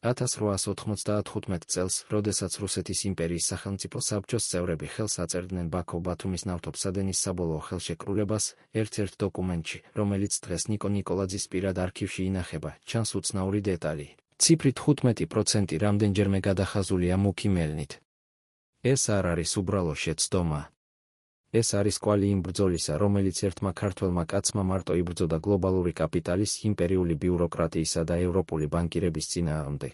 1895 წელს, როდესაც რუსეთის იმპერიის სახელმწიფო საბჭოს წევრები ხელს აწერდნენ ბაქო-ბათუმის ნავთობსადენის საბოლოო ხელშეკრულებას, ერთ-ერთ დოკუმენტში, რომელიც დღეს ნიკო ნიკოლაძის პირად არქივში ინახება, ჩანს უცნაური დეტალი. ციფრი 15% რამდენჯერმე გადახაზულია მუქი მელნით. ეს არ არის უბრალო შეცდომა. ეს არის კვალი იმ ბრძოლისა, რომელიც ერთმა ქართველმა კაცმა მარტო იბრძოდა გლობალური კაპიტალის, იმპერიული ბიუროკრატიისა და ევროპული ბანკირების წინააღმდეგ.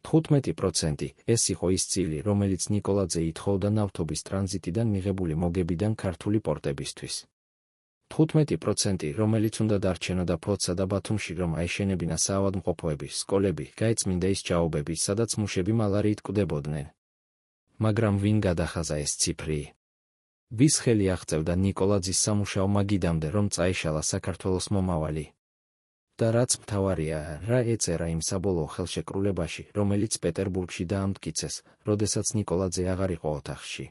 15% ეს იყო ის წილი, რომელიც ნიკოლაძე ითხოვდა ნავთობის ტრანზიტიდან მიღებული მოგებიდან ქართული პორტებისთვის. 15%, რომელიც უნდა დარჩენოდა ფოთსა და ბათუმში, რომ აეშენებინა საავადმყოფოები, სკოლები, გაეწმინდა ის ჭაობები, სადაც მუშები მალარიით კვდებოდნენ. მაგრამ ვინ გადახაზა ეს ციფრი? ვის ხელი აღწევდა ნიკოლაძის სამუშაო მაგიდამდე, რომ წაეშალა საქართველოს მომავალი? და რაც მთავარია, რა ეწერა იმ საბოლოო ხელშეკრულებაში, რომელიც პეტერბურგში დაამტკიცეს, როდესაც ნიკოლაძე აღარ იყო ოთახში.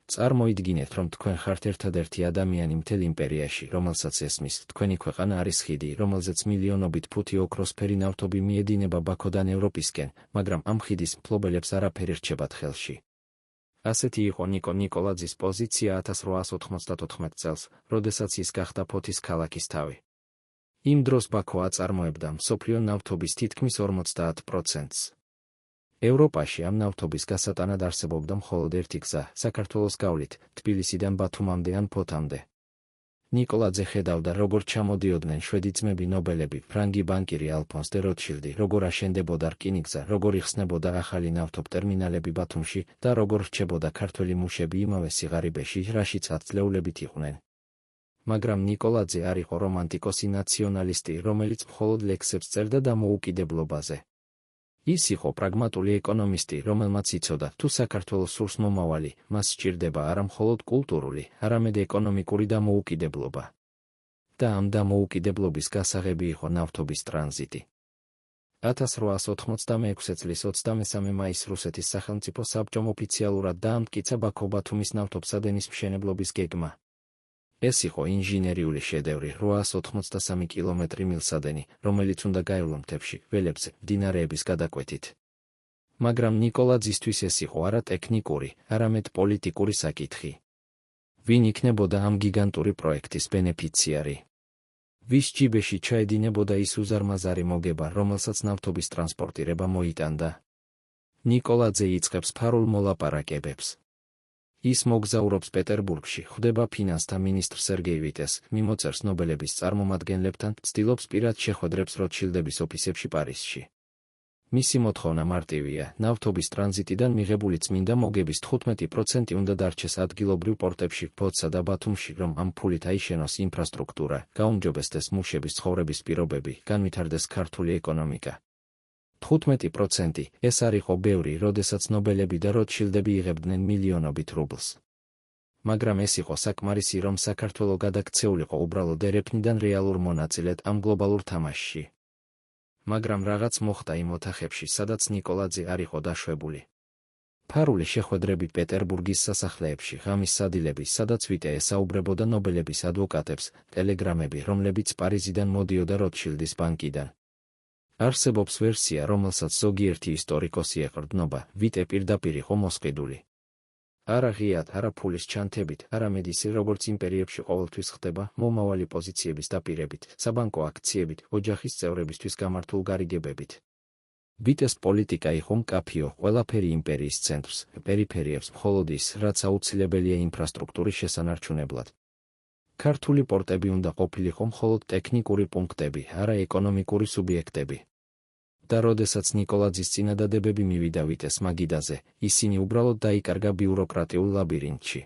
წარმოიდგინეთ, რომ თქვენ ხართ ერთადერთი ადამიანი მთელ იმპერიაში, რომელსაც ესმის, თქვენი ქვეყანა არის ხიდი, რომელზეც მილიონობით ფუთი ოქროსფერი ნავთობი მიედინება ბაქოდან ევროპისკენ, მაგრამ ამ ხიდის მფლობელებს არაფერი რჩებათ ხელში. ასეთი იყო ნიკო ნიკოლაძის პოზიცია 1894 წელს, როდესაც ის გახდა ფოთის ქალაქის თავი. იმ დროს ბაქო აწარმოებდა მსოფლიო ნავთობის თითქმის 50%-ს. ევროპაში ამ ნავთობის გასატანად არსებობდა მხოლოდ ერთი გზა, საქართველოს გავლით, თბილისიდან ბათუმამდე ან ფოთამდე. ნიკოლაძე ხედავდა, როგორ ჩამოდიოდნენ შვედი ძმები ნობელები, ფრანგი ბანკირი ალფონს დე როტშილდი, როგორ აშენდებოდა რკინიგზა, როგორ იხსნებოდა ახალი ნავთობტერმინალები ბათუმში და როგორ რჩებოდა ქართველი მუშები იმავე სიღარიბეში, რაშიც ათწლეულებით იყვნენ. მაგრამ ნიკოლაძე არ იყო რომანტიკოსი ნაციონალისტი, რომელიც მხოლოდ ლექსებს წერდა დამოუკიდებლობაზე. ის იყო პრაგმატული ეკონომისტი, რომელმაც იცოდა, თუ საქართველოს სურს მომავალი, მას სჭირდება არა მხოლოდ კულტურული, არამედ ეკონომიკური დამოუკიდებლობა. და ამ დამოუკიდებლობის გასაღები იყო ნავთობის ტრანზიტი. 1896 წლის 23 მაისს რუსეთის სახელმწიფო საბჭომ ოფიციალურად დაამტკიცა ბაქო-ბათუმის ნავთობსადენის მშენებლობის გეგმა. ეს იყო ინჟინერიული შედევრი, 883 კილომეტრი მილსადენი, რომელიც უნდა გაევლო მთებში, ველებზე, მდინარეების გადაკვეთით. მაგრამ ნიკოლაძისთვის ეს იყო არა ტექნიკური, არამედ პოლიტიკური საკითხი. ვინ იქნებოდა ამ გიგანტური პროექტის ბენეფიციარი? ვის ჯიბეში ჩაედინებოდა ის უზარმაზარი მოგება, რომელსაც ნავთობის ტრანსპორტირება მოიტანდა? ნიკოლაძე იწყებს ფარულ მოლაპარაკებებს. ის მოგზაურობს პეტერბურგში, ხვდება ფინანსთა მინისტრ სერგეი ვიტეს, მიმოწერს ნობელების წარმომადგენლებთან, ცდილობს პირად შეხვედრებს როტშილდების ოფისებში პარიზში. მისი მოთხოვნა მარტივია, ნავთობის ტრანზიტიდან მიღებული წმინდა მოგების 15% უნდა დარჩეს ადგილობრივ პორტებში, ფოთსა და ბათუმში, რომ ამ ფულით აიშენოს ინფრასტრუქტურა, გაუმჯობესდეს მუშების ცხოვრების პირობები, განვითარდეს ქართული ეკონომიკა. 15% ეს არ იყო ბევრი, როდესაც ნობელები და როტშილდები იღებდნენ მილიონობით რუბლს. მაგრამ ეს იყო საკმარისი, რომ საქართველო გადაქცეულიყო უბრალოდ ერეფნიდან რეალურ მონაწილედ ამ გლობალურ თამაშში. მაგრამ რაღაც მოხდა იმ ოთახებში, სადაც ნიკოლაძე არ იყო დაშვებული. ფარული შეხვედრები პეტერბურგის სასახლეებში, ღამის სადილები, სადაც ვიტე ესაუბრებოდა ნობელების ადვოკატებს, ტელეგრამები, რომლებიც პარიზიდან მოდიოდა როტშილდის ბანკიდან. არსებობს ვერსია, რომელსაც ზოგიერთი ისტორიკოსი ეყრდნობა, ვიტე პირდაპირ იყო მოსყიდული. არა ღიად, არა ფულის ჩანთებით, არამედ ისე, როგორც იმპერიებში ყოველთვის ხდება, მომავალი პოზიციების დაპირებით, საბანკო აქციებით, ოჯახის წევრებისთვის გამართულ გარიგებებით. ვიტეს პოლიტიკა იყო მკაფიო, ყველაფერი იმპერიის ცენტრს, პერიფერიებს, მხოლოდ ის, რაც აუცილებელია ინფრასტრუქტურის შესანარჩუნებლად. ქართული პორტები უნდა ყოფილიყო მხოლოდ ტექნიკური პუნქტები, არა ეკონომიკური სუბიექტები. და როდესაც ნიკოლაძის წინადადებები მივიდა ვიტეს მაგიდაზე, ისინი უბრალოდ დაიკარგა ბიუროკრატიულ ლაბირინთში.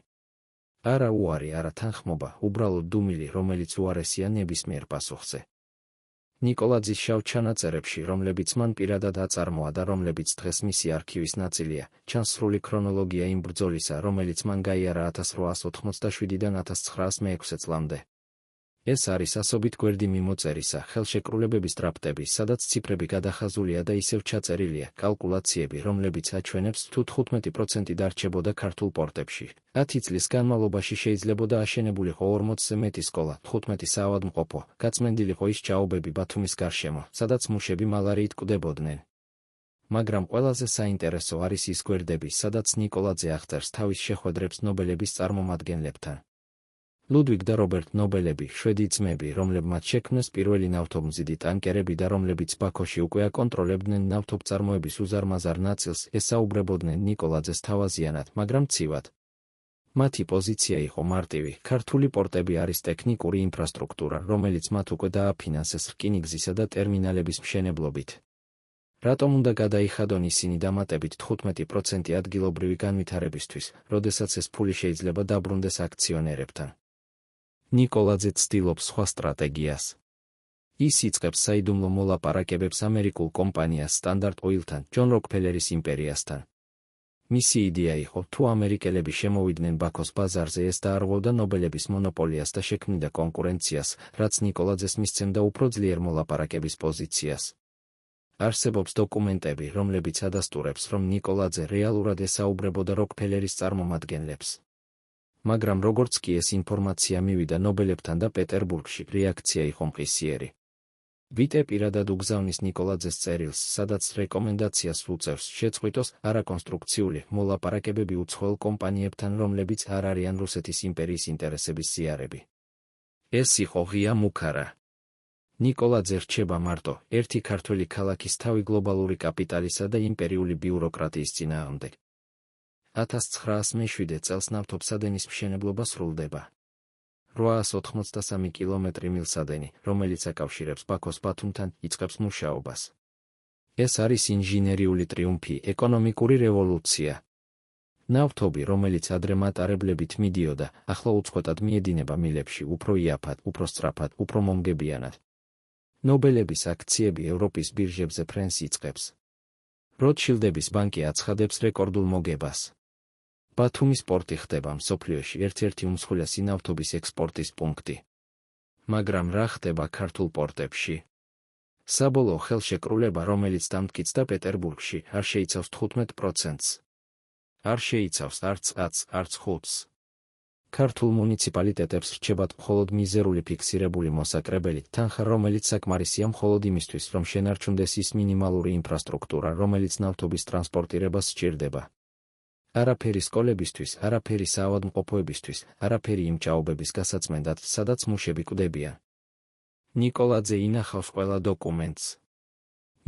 არა უარი, არა თანხმობა, უბრალოდ დუმილი, რომელიც უარესია ნებისმიერ პასუხზე. ნიკოლაძის შავ ჩანაწერებში, რომლებიც მან პირადად აწარმოა და რომლებიც დღეს მისი არქივის ნაწილია, ჩანს სრული ქრონოლოგია იმ ბრძოლისა, რომელიც მან გაიარა 1897-დან 1906 წლამდე. ეს არის ასობით გვერდი მიმოწერისა, ხელშეკრულებების დრაფტები, სადაც ციფრები გადახაზულია და ისევ ჩაწერილია, კალკულაციები, რომლებიც აჩვენებს, თუ 15% დარჩებოდა ქართულ პორტებში. 10 წლის განმავლობაში შეიძლებოდა აშენებულიყო 40-ზე მეტი სკოლა, 15 საავადმყოფო, გაწმენდილიყო ის ჭაობები ბათუმის გარშემო, სადაც მუშები მალარიით კვდებოდნენ. მაგრამ ყველაზე საინტერესო არის ის გვერდები, სადაც ნიკოლაძე აღწერს თავის შეხვედრებს ნობელების წარმომადგენლებთან. ლუდვიგ და რობერტ ნობელები, შვედი ძმები, რომლებმაც შექმნეს პირველი ნავთობმზიდი ტანკერები და რომლებიც ბაქოში უკვე აკონტროლებდნენ ნავთობწარმოების უზარმაზარ ნაწილს, ესაუბრებოდნენ ნიკოლაძეს თავაზიანად, მაგრამ ცივად. მათი პოზიცია იყო მარტივი. ქართული პორტები არის ტექნიკური ინფრასტრუქტურა, რომელიც მათ უკვე დააფინანსეს რკინიგზისა და ტერმინალების მშენებლობით. რატომ უნდა გადაიხადონ ისინი დამატებით 15% ადგილობრივი განვითარებისთვის, როდესაც ეს ფული შეიძლება დაბრუნდეს აქციონერებთან? ნიკოლაძე ცდილობს სხვა სტრატეგიას. ის იწყებს საიდუმლო მოლაპარაკებებს ამერიკულ კომპანიას სტანდარტ ოილთან, ჯონ როკფელერის იმპერიასთან. მისი იდეა იყო, თუ ამერიკელები შემოვიდნენ ბაქოს ბაზარზე, ეს დაარღვევდა ნობელების მონოპოლიას და შექმნიდა კონკურენციას, რაც ნიკოლაძეს მისცემდა უფრო ძლიერ მოლაპარაკების პოზიციას. არსებობს დოკუმენტები, რომლებიც ადასტურებს, რომ ნიკოლაძე რეალურად ესაუბრებოდა როკფელერის წარმომადგენლებს. მაგრამ როგორც კი ეს ინფორმაცია მივიდა ნობელებთან და პეტერბურგში, რეაქცია იყო მყისიერი. ვიტე პირადად უგზავნის ნიკოლაძეს წერილს, სადაც რეკომენდაციას უწევს შეწყვიტოს არაკონსტრუქციული მოლაპარაკებები უცხოელ კომპანიებთან, რომლებიც არ არიან რუსეთის იმპერიის ინტერესების ზიარები. ეს იყო ღია მუქარა. ნიკოლაძე რჩება მარტო ერთი ქართველი ქალაქის თავი გლობალური კაპიტალისა და იმპერიული ბიუროკრატიის წინააღმდეგ. 1907 წელს ნავთობსადენის მშენებლობა სრულდება. 883 კილომეტრი მილსადენი, რომელიც აკავშირებს ბაქოს ბათუმთან, იწყებს მუშაობას. ეს არის ინჟინერიული ტრიუმფი, ეკონომიკური რევოლუცია. ნავთობი, რომელიც ადრე მატარებლებით მიდიოდა, ახლა უწყვეტად მიედინება მილებში, უფრო იაფად, უფრო სწრაფად, უფრო მომგებიანად. ნობელების აქციები ევროპის ბირჟებზე ფრენს იწყებს. როტშილდების ბანკი აცხადებს რეკორდულ მოგებას. ბათუმის პორტი ხდება მსოფლიოში ერთ-ერთი უმსხვილესი ნავთობის ექსპორტის პუნქტი. მაგრამ რა ხდება ქართულ პორტებში? საბოლოო ხელშეკრულება, რომელიც დამტკიცდა პეტერბურგში, არ შეიცავს 15%-ს. არ შეიცავს არც 10, არც 5-ს. ქართულ მუნიციპალიტეტებს რჩებათ მხოლოდ მიზერული ფიქსირებული მოსაკრებელი თანხა, რომელიც საკმარისია მხოლოდ იმისთვის, რომ შენარჩუნდეს ის მინიმალური ინფრასტრუქტურა, რომელიც ნავთობის ტრანსპორტირებას სჭირდება. არაფერი სკოლებისთვის, არაფერი საავადმყოფოებისთვის, არაფერი იმ ჭაობების გასაწმენდად, სადაც მუშები კვდებიან. ნიკოლაძე ინახავს ყველა დოკუმენტს.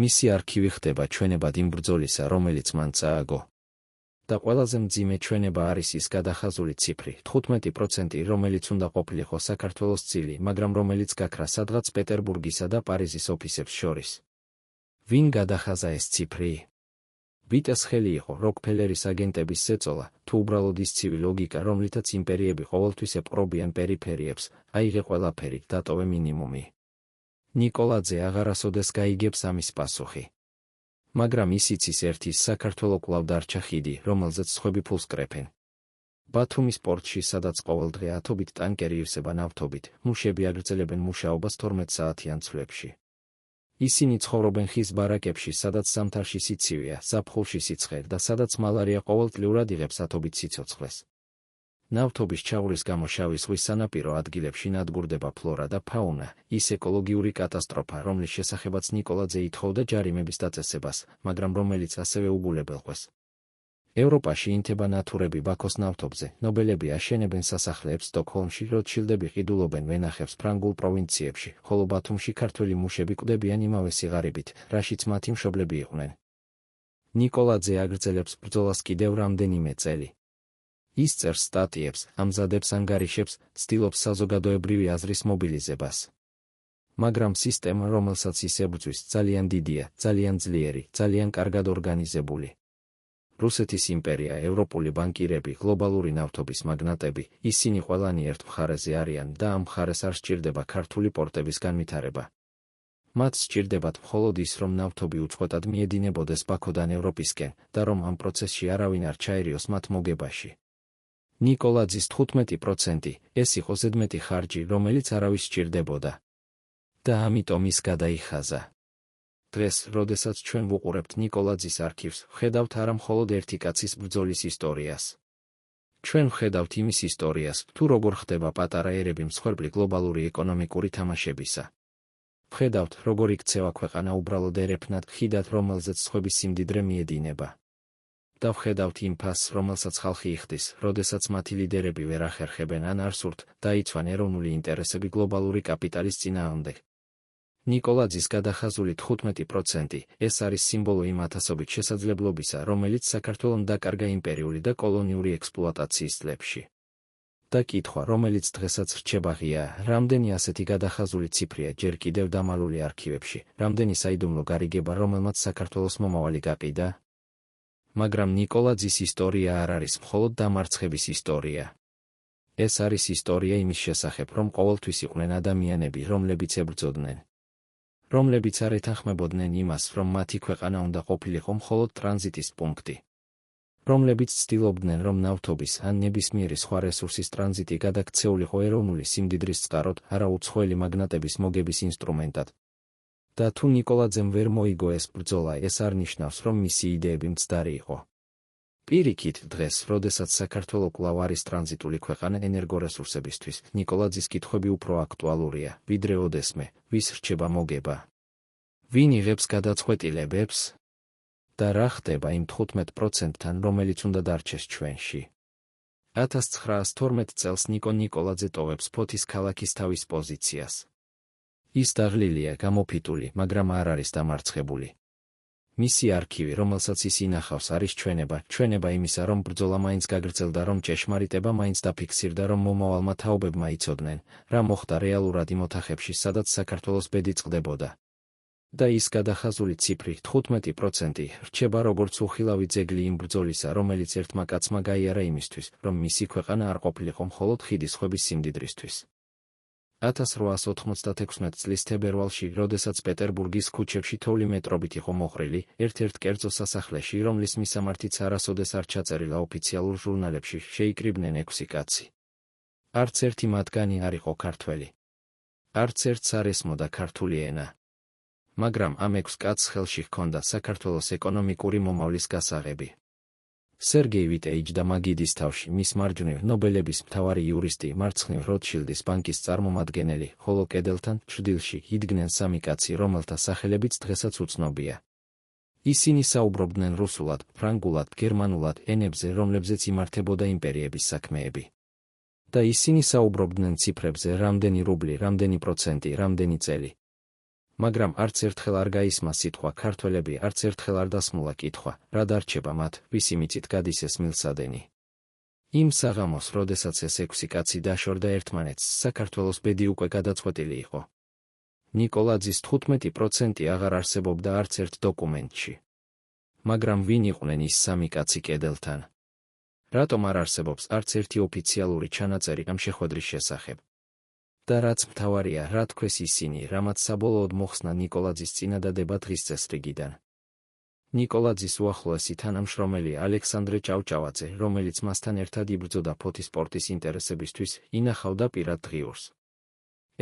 მისი არქივი ხდება ჩვენებად იმ ბრძოლისა, რომელიც მან წააგო. და ყველაზე მძიმე ჩვენება არის ის გადახაზული ციფრი, 15%, რომელიც უნდა ყოფილიყო საქართველოს წილი, მაგრამ რომელიც გაქრა სადღაც პეტერბურგისა და პარიზის ოფისებს შორის. ვინ გადახაზა ეს ციფრი? ვიტეს ხელი იყო როკფელერის აგენტების ზეწოლა, თუ უბრალოდ ის ცივი ლოგიკა, რომლითაც იმპერიები ყოველთვის ეპყრობიან პერიფერიებს, აიღე ყველაფერი, დატოვე მინიმუმი. ნიკოლაძე აღარასოდეს გაიგებს ამის პასუხი. მაგრამ ის იცის ერთის, საქართველო კვლავ დარჩა ხიდი, რომელზეც სხვები ფულს კრეფენ. ბათუმის პორტში, სადაც ყოველდღე ათობით ტანკერი ივსება ნავთობით, მუშები აგრძელებენ მუშაობას 12 საათიან ცვლებში. ისინი ცხოვრობენ ხის ბარაკებში, სადაც ზამთარში სიცივეა, ზაფხულში სიცხე და სადაც მალარია ყოველწლიურად იღებს ათობით სიცოცხლეს. ნავთობის ჩაღვრის გამო შავი ზღვის სანაპირო ადგილებში ნადგურდება ფლორა და ფაუნა, ის ეკოლოგიური კატასტროფა, რომლის შესახებაც ნიკოლაძე ითხოვდა ჯარიმების დაწესებას, მაგრამ რომელიც ასევე უბულებელყვეს. ევროპაში ინთება ნათურები ბაქოს ნავთობზე, ნობელები აშენებენ სასახლეებს სტოკჰოლმში, როტშილდები ყიდულობენ ვენახებს ფრანგულ პროვინციებში, ხოლო ბათუმში ქართველი მუშები კვდებიან იმავე სიღარიბით, რაშიც მათი მშობლები იყვნენ. ნიკოლაძე აგრძელებს ბრძოლას კიდევ რამდენიმე წელი. ის წერს სტატიებს, ამზადებს ანგარიშებს, ცდილობს საზოგადოებრივი აზრის მობილიზებას. მაგრამ სისტემა, რომელსაც ის ებრძვის, ძალიან დიდია, ძალიან ძლიერი, ძალიან კარგად ორგანიზებული. რუსეთის იმპერია, ევროპული ბანკირები, გლობალური ნავთობის მაგნატები, ისინი ყველანი ერთ მხარეზე არიან და ამ მხარეს არ სჭირდება ქართული პორტების განვითარება. მათ სჭირდებათ მხოლოდ ის, რომ ნავთობი უწყვეტად მიედინებოდეს ბაქოდან ევროპისკენ და რომ ამ პროცესში არავინ არ ჩაერიოს მათ მოგებაში. ნიკოლაძის 15%, ეს იყო ზედმეტი ხარჯი, რომელიც არავის სჭირდებოდა. და ამიტომ ის გადაიხაზა. დღეს, როდესაც ჩვენ ვუყურებთ ნიკოლაძის არქივს, ვხედავთ არა მხოლოდ ერთი კაცის ბრძოლის ისტორიას. ჩვენ ვხედავთ იმის ისტორიას, თუ როგორ ხდება პატარა ერები მსხვერპლი გლობალური ეკონომიკური თამაშებისა. ვხედავთ, როგორ იქცევა ქვეყანა უბრალოდ ერეფნად ხიდად, რომელზეც სხვების სიმდიდრე მიედინება. და ვხედავთ იმ ფასს, რომელსაც ხალხი იხდის, როდესაც მათი ლიდერები ვერ ახერხებენ ან არ სურთ დაიცვან ეროვნული ინტერესები გლობალური კაპიტალის წინააღმდეგ. ნიკოლაძის გადახაზული 15% ეს არის სიმბოლო იმ ათასობით შესაძლებლობისა, რომელიც საქართველომ დაკარგა იმპერიული და კოლონიური ექსპლუატაციის წლებში. და კითხვა, რომელიც დღესაც რჩება ღიაა, რამდენი ასეთი გადახაზული ციფრია ჯერ კიდევ დამალული არქივებში, რამდენი საიდუმლო გარიგება, რომელმაც საქართველოს მომავალი გაყიდა? მაგრამ ნიკოლაძის ისტორია არ არის მხოლოდ დამარცხების ისტორია. ეს არის ისტორია იმის შესახებ, რომ ყოველთვის იყვნენ ადამიანები, რომლებიც ებრძოდნენ. რომლებიც არ ეთანხმებოდნენ იმას, რომ მათი ქვეყანა უნდა ყოფილიყო მხოლოდ ტრანზიტის პუნქტი. რომლებიც ცდილობდნენ, რომ ნავთობის ან ნებისმიერი სხვა რესურსის ტრანზიტი გადაქცეულიყო ეროვნული სიმდიდრის წყაროდ, არა უცხოელი მაგნატების მოგების ინსტრუმენტად. და თუ ნიკოლაძემ ვერ მოიგო ეს ბრძოლა, ეს არ ნიშნავს, რომ მისი იდეები მცდარი იყო. პირიქით, დღეს, როდესაც საქართველო კვლავ არის ტრანზიტული ქვეყანა ენერგორესურსებისთვის, ნიკოლაძის კითხვები უფრო აქტუალურია, ვიდრე ოდესმე, ვის რჩება მოგება. ვინ იღებს გადაწყვეტილებებს? და რა ხდება იმ 15%-თან, რომელიც უნდა დარჩეს ჩვენში? 1912 წელს ნიკო ნიკოლაძე ტოვებს ფოთის ქალაქის თავის პოზიციას. ის დაღლილია, გამოფიტული, მაგრამ არ არის დამარცხებული. მისი არქივი, რომელსაც ის ინახავს, არის ჩვენება იმისა, რომ ბრძოლა მაინც გაგრძელდა, რომ ჭეშმარიტება მაინც დაფიქსირდა, რომ მომავალმა თაობებმა იცოდნენ, რა მოხდა რეალურად იმ ოთახებში, სადაც საქართველოს ბედი წყდებოდა. და ის გადახაზული ციფრი 15% რჩება როგორც უხილავი ძეგლი იმ ბრძოლისა, რომელიც ერთმა კაცმა გაიარა იმისთვის, რომ მისი ქვეყანა არ ყოფილიყო მხოლოდ ხიდის ხვების სიმდიდრისთვის. 1896 წლის თებერვალში, როდესაც პეტერბურგის ქუჩებში თოვლი მეტრობით იყო მოხრილი, ერთ-ერთ კერძო სასახლეში, რომლის მისამართიც არასოდეს არ ჩაწერილა ოფიციალურ ჟურნალებში, შეიკრიბნენ 6 კაცი. არც ერთი მათგანი არ იყო ქართველი. არც ერთს არ ესმოდა ქართული ენა. მაგრამ ამ 6 კაცს ხელში ჰქონდა საქართველოს ეკონომიკური მომავლის გასაღები. სერგეი ვიტეიჯ და მაგიდის თავში, მის მარჯვნივ ნობელების მთავარი იურისტი, მარცხნივ როტშილდის ბანკის წარმომადგენელი, ხოლო კედელთან, ჩრდილში, იდგნენ 3 კაცი, რომელთა სახელებიც დღესაც უცნობია. ისინი საუბრობდნენ რუსულად, ფრანგულად, გერმანულად, ენებზე, რომლებზეც იმართებოდა იმპერიების საქმეები. და ისინი საუბრობდნენ ციფრებზე, რამდენი რუბლი, რამდენი პროცენტი, რამდენი წელი. მაგრამ არც ერთხელ არ გაისმა სიტყვა ქართველები, არც ერთხელ არ დასმულა კითხვა, რა დარჩება მათ, ვისი მიწით გადის ეს მილსადენი. იმ საღამოს, როდესაც ეს 6 კაცი დაშორდა ერთმანეთს, საქართველოს ბედი უკვე გადაწყვეტილი იყო. ნიკოლაძის 15% აღარ არსებობდა არც ერთ დოკუმენტში. მაგრამ ვინ იყვნენ ის 3 კაცი კედელთან? რატომ არ არსებობს არც ერთი ოფიციალური ჩანაწერი ამ შეხვედრის შესახებ? და რაც მთავარია, რა თქვეს ისინი, რამაც საბოლოოდ მოხსნა ნიკოლაძის წინადადება დღის წესრიგიდან. ნიკოლაძის უახლოესი თანამშრომელი ალექსანდრე ჭავჭავაძე, რომელიც მასთან ერთად იბრძოდა ფოთის სპორტის ინტერესებისთვის, ინახავდა პირად დღიურს.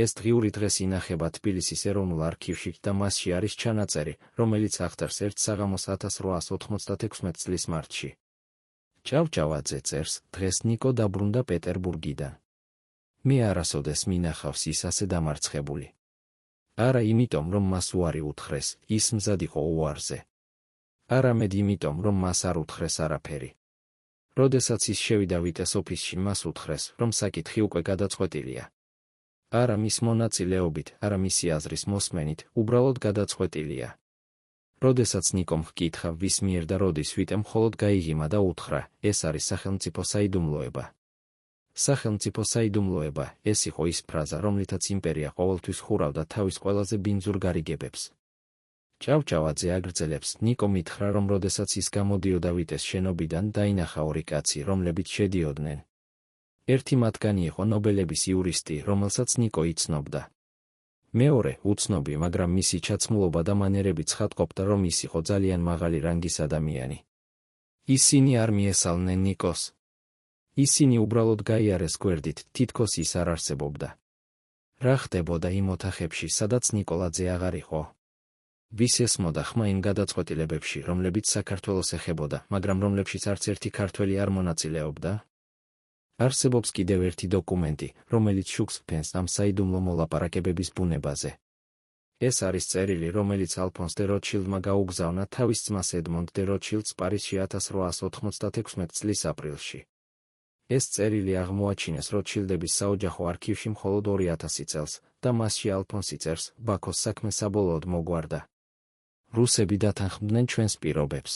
ეს დღიური დღეს ინახება თბილისის ეროვნულ არქივში და მასში არის ჩანაწერი, რომელიც აღწერს ერთ საღამოს 1896 წლის მარტში. ჭავჭავაძე წერს, დღეს ნიკო დაბრუნდა პეტერბურგიდან. მე არასოდეს მინახავს ის ასე დამარცხებული. არა იმიტომ, რომ მას უარი უთხრეს, ის მზად იყო უარზე. არამედ იმიტომ, რომ მას არ უთხრეს არაფერი. როდესაც ის შევიდა ვიტეს ოფისში, მას უთხრეს, რომ საკითხი უკვე გადაწყვეტილია. არა მის მონაწილეობით, არა მისი აზრის მოსმენით, უბრალოდ გადაწყვეტილია. როდესაც ნიკომ ჰკითხა, ვის მიერ და როდის, ვიტემ მხოლოდ გაიღიმა და უთხრა, ეს არის სახელმწიფო საიდუმლოება. სახელმწიფო საიდუმლოება, ეს იყო ის ფრაზა, რომლითაც იმპერია ყოველთვის ხურავდა თავის ყველაზე ბინძურ გარიგებებს. ჭავჭავაძე აგრძელებს, ნიკო მითხრა, რომ როდესაც ის გამოდიოდა ვიტეს შენობიდან, დაინახა 2 კაცი, რომლებიც შედიოდნენ. ერთი მათგანი იყო ნობელების იურისტი, რომელსაც ნიკო იცნობდა. მეორე, უცნობი, მაგრამ მისი ჩაცმულობა და მანერები ცხადყოფდა, რომ ის იყო ძალიან მაღალი რანგის ადამიანი. ისინი არ მიესალნენ ნიკოს. ისინი უბრალოდ გაიარეს გვერდით, თითქოს ის არ არსებობდა. რა ხდებოდა იმ ოთახებში, სადაც ნიკოლაძე აღარ იყო? ვის ესმოდა ხმა იმ გადაწყვეტილებებში, რომლებიც საქართველოს ეხებოდა, მაგრამ რომლებშიც არც ერთი ქართველი არ მონაწილეობდა? არსებობს კიდევ ერთი დოკუმენტი, რომელიც შუქს ფენს ამ საიდუმლო მოლაპარაკებების ბუნებაზე. ეს არის წერილი, რომელიც ალფონს დე როტშილდმა გაუგზავნა თავის ძმას ედმონდ დე როტშილდს პარიზში 1896 წლის აპრილში. ეს წერილი აღმოაჩინეს როტშილდების საოჯახო არქივში მხოლოდ 2000 წელს და მასში ალფონსი წერს, ბაქოს საქმე საბოლოოდ მოგვარდა. რუსები დათანხმდნენ ჩვენს პირობებს.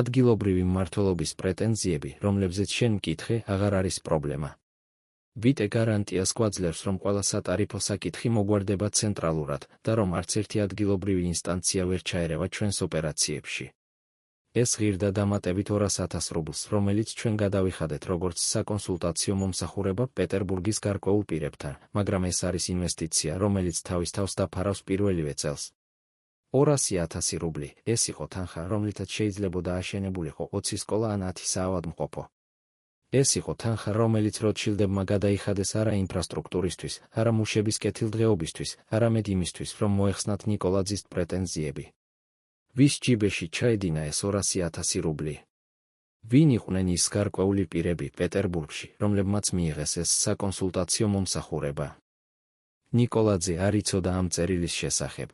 ადგილობრივი მმართველობის პრეტენზიები, რომლებზეც შენ მკითხე, აღარ არის პრობლემა. ვიტე გარანტიას გვაძლევს, რომ ყველა სატარიფო საკითხი მოგვარდება ცენტრალურად და რომ არც ერთი ადგილობრივი ინსტანცია ვერ ჩაერევა ჩვენს ოპერაციებში. ეს ღირდა დამატებით 200,000 რუბლს, რომელიც ჩვენ გადავიხადეთ როგორც საკონსულტაციო მომსახურება პეტერბურგის გარკვეულ პირებთან, მაგრამ ეს არის ინვესტიცია, რომელიც თავის თავს დაფარავს პირველივე წელს. 200,000 რუბლი, ეს იყო თანხა, რომლითაც შეიძლებოდა აშენებულიყო 20 სკოლა ან 10 საავადმყოფო. ეს იყო თანხა, რომელიც როტშილდებმა გადაიხადეს არა ინფრასტრუქტურისთვის, არა მუშების კეთილდღეობისთვის, არამედ იმისთვის, რომ მოეხსნათ ნიკოლაძის პრეტენზიები. ვის ჯიბეში ჩაედინა ეს 200,000 რუბლი? ვინ იყვნენ ის გარკვეული პირები პეტერბურგში, რომლებმაც მიიღეს ეს საკონსულტაციო მომსახურება? ნიკოლაძე არ იცოდა ამ წერილის შესახებ.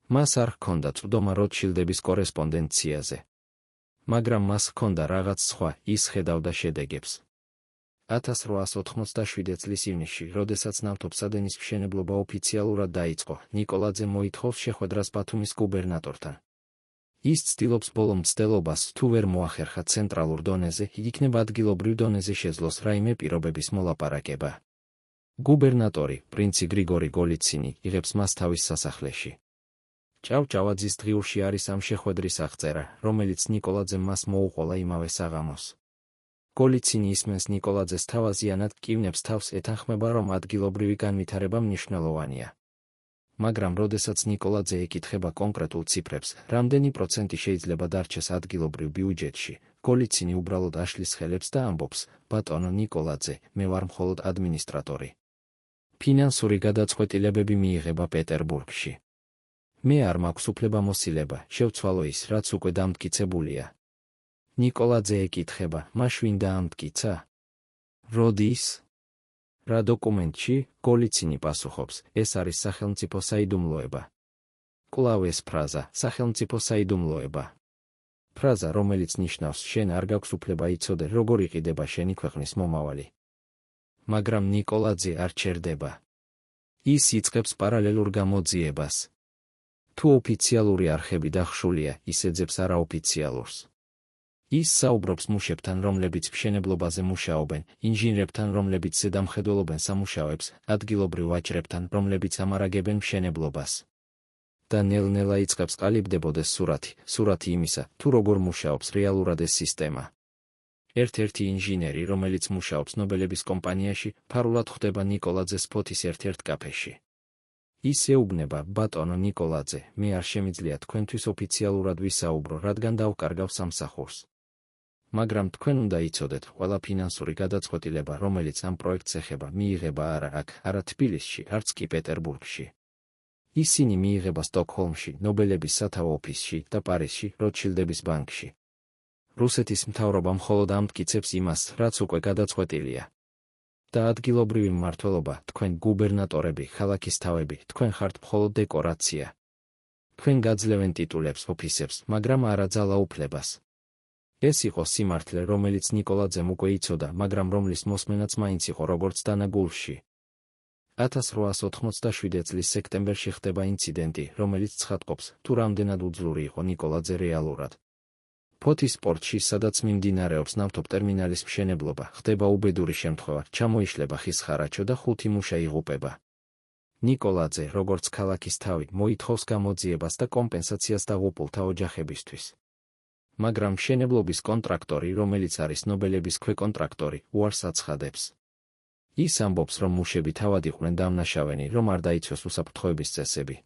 მას არ ჰქონდა წვდომა როტშილდების კორესპონდენციაზე. მაგრამ მას ჰქონდა რაღაც სხვა, ის ხედავდა შედეგებს. 1897 წლის ივნისში, როდესაც ნავთობსადენის მშენებლობა ოფიციალურად დაიწყო, ნიკოლაძე მოითხოვს შეხვედრას ბათუმის გუბერნატორთან. ის ცდილობს ბოლო მცდელობას თუ ვერ მოახერხა ცენტრალურ დონეზე, იქნებ ადგილობრივ დონეზე შეძლოს რაიმე პირობების მოლაპარაკება. გუბერნატორი, პრინცი გრიგორი გოლიცინი, იღებს მას თავის სასახლეში. ჭავჭავაძის დღიურში არის ამ შეხვედრის აღწერა, რომელიც ნიკოლაძემ მას მოუყოლა იმავე საღამოს. გოლიცინი ისმენს ნიკოლაძეს თავაზიანად, კივნებს თავს, ეთანხმება, რომ ადგილობრივი განვითარება მნიშვნელოვანია. მაგრამ როდესაც ნიკოლაძე ეკითხება კონკრეტულ ციფრებს, რამდენი პროცენტი შეიძლება დარჩეს ადგილობრივ ბიუჯეტში, გოლიცინი უბრალოდ აშლის ხელებს და ამბობს, ბატონო ნიკოლაძე, მე ვარ მხოლოდ ადმინისტრატორი. ფინანსური გადაწყვეტილებები მიიღება პეტერბურგში. მე არ მაქვს უფლებამოსილება, შევცვალო ის, რაც უკვე დამტკიცებულია. ნიკოლაძე ეკითხება, მაშინ დაამტკიცა? როდის? რა დოკუმენტში? გოლიცინი პასუხობს, ეს არის სახელმწიფო საიდუმლოება. კვლავ ეს ფრაზა, სახელმწიფო საიდუმლოება. ფრაზა, რომელიც ნიშნავს, შენ არ გაქვს უფლება იცოდე, როგორ იყიდება შენი ქვეყნის მომავალი. მაგრამ ნიკოლაძე არ ჩერდება. ის იწყებს პარალელურ გამოძიებას. თუ ოფიციალური არხები დახშულია, ის ეძებს არაოფიციალურს. ის საუბრობს მუშებთან, რომლებიც მშენებლობაზე მუშაობენ, ინჟინრებთან, რომლებიც ზედამხედველობენ სამუშაოებს, ადგილობრივ ვაჭრებთან, რომლებიც ამარაგებენ მშენებლობას. და ნელ-ნელა იწყებს ყალიბდებოდეს სურათი იმისა, თუ როგორ მუშაობს რეალურად ეს სისტემა. ერთ-ერთი ინჟინერი, რომელიც მუშაობს ნობელების კომპანიაში, ფარულად ხვდება ნიკოლაძეს ფოთის ერთ-ერთ კაფეში. ის ეუბნება, ბატონო ნიკოლაძე, მე არ შემიძლია თქვენთვის ოფიციალურად ვისაუბრო, რადგან დავკარგავ სამსახურს. მაგრამ თქვენ უნდა იცოდეთ, ყველა ფინანსური გადაწყვეტილება, რომელიც ამ პროექტს ეხება, მიიღება არა აქ, არა თბილისში, არც კი პეტერბურგში. ისინი მიიღება სტოკჰოლმში, ნობელების სათავო ოფისში და პარიზში, როტშილდების ბანკში. რუსეთის მთავრობა მხოლოდ ამტკიცებს იმას, რაც უკვე გადაწყვეტილია. და ადგილობრივი მმართველობა, თქვენ გუბერნატორები, ქალაქის თავები, თქვენ ხართ მხოლოდ დეკორაცია. თქვენ გაძლევენ ტიტულებს, ოფისებს, მაგრამ არა ძალაუფლებას. ეს იყო სიმართლე, რომელიც ნიკოლაძემ უკვე იცოდა, მაგრამ რომლის მოსმენაც მაინც იყო როგორც დანაგულში. 1897 წლის სექტემბერში ხდება ინციდენტი, რომელიც ცხადყოფს, თუ რამდენად უძლური იყო ნიკოლაძე რეალურად. ფოთის პორტში, სადაც მიმდინარეობს ნავთობტერმინალის მშენებლობა, ხდება უბედური შემთხვევა, ჩამოიშლება ხის ხარაჩო და 5 მუშა იღუპება. ნიკოლაძე, როგორც ქალაქის თავი, მოითხოვს გამოძიებას და კომპენსაციას დაღუპულთა ოჯახებისთვის. მაგრამ მშენებლობის კონტრაქტორი, რომელიც არის ნობელების ქვეკონტრაქტორი, უარს აცხადებს. ის ამბობს, რომ მუშები თავად იყვნენ დამნაშავენი, რომ არ დაიცვეს უსაფრთხოების წესები.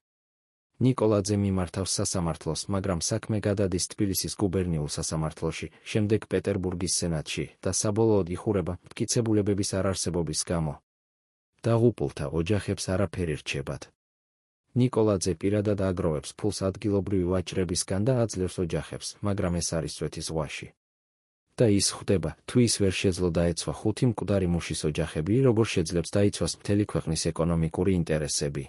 ნიკოლაძე მიმართავს სასამართლოს, მაგრამ საქმე გადადის თბილისის გუბერნიულ სასამართლოში, შემდეგ პეტერბურგის სენატში და საბოლოოდ იხურება მტკიცებულებების არარსებობის გამო. დაღუპულთა ოჯახებს არაფერი რჩებათ. ნიკოლაძე პირადად აგროვებს ფულს ადგილობრივი ვაჭრებისგან და აძლევს ოჯახებს, მაგრამ ეს არის წვეთის ზღვაში. და ის ხვდება, თუ ის ვერ შეძლო დაეცვა 5 მკვდარი მუშის ოჯახები, როგორ შეძლებს დაიცვას მთელი ქვეყნის ეკონომიკური ინტერესები.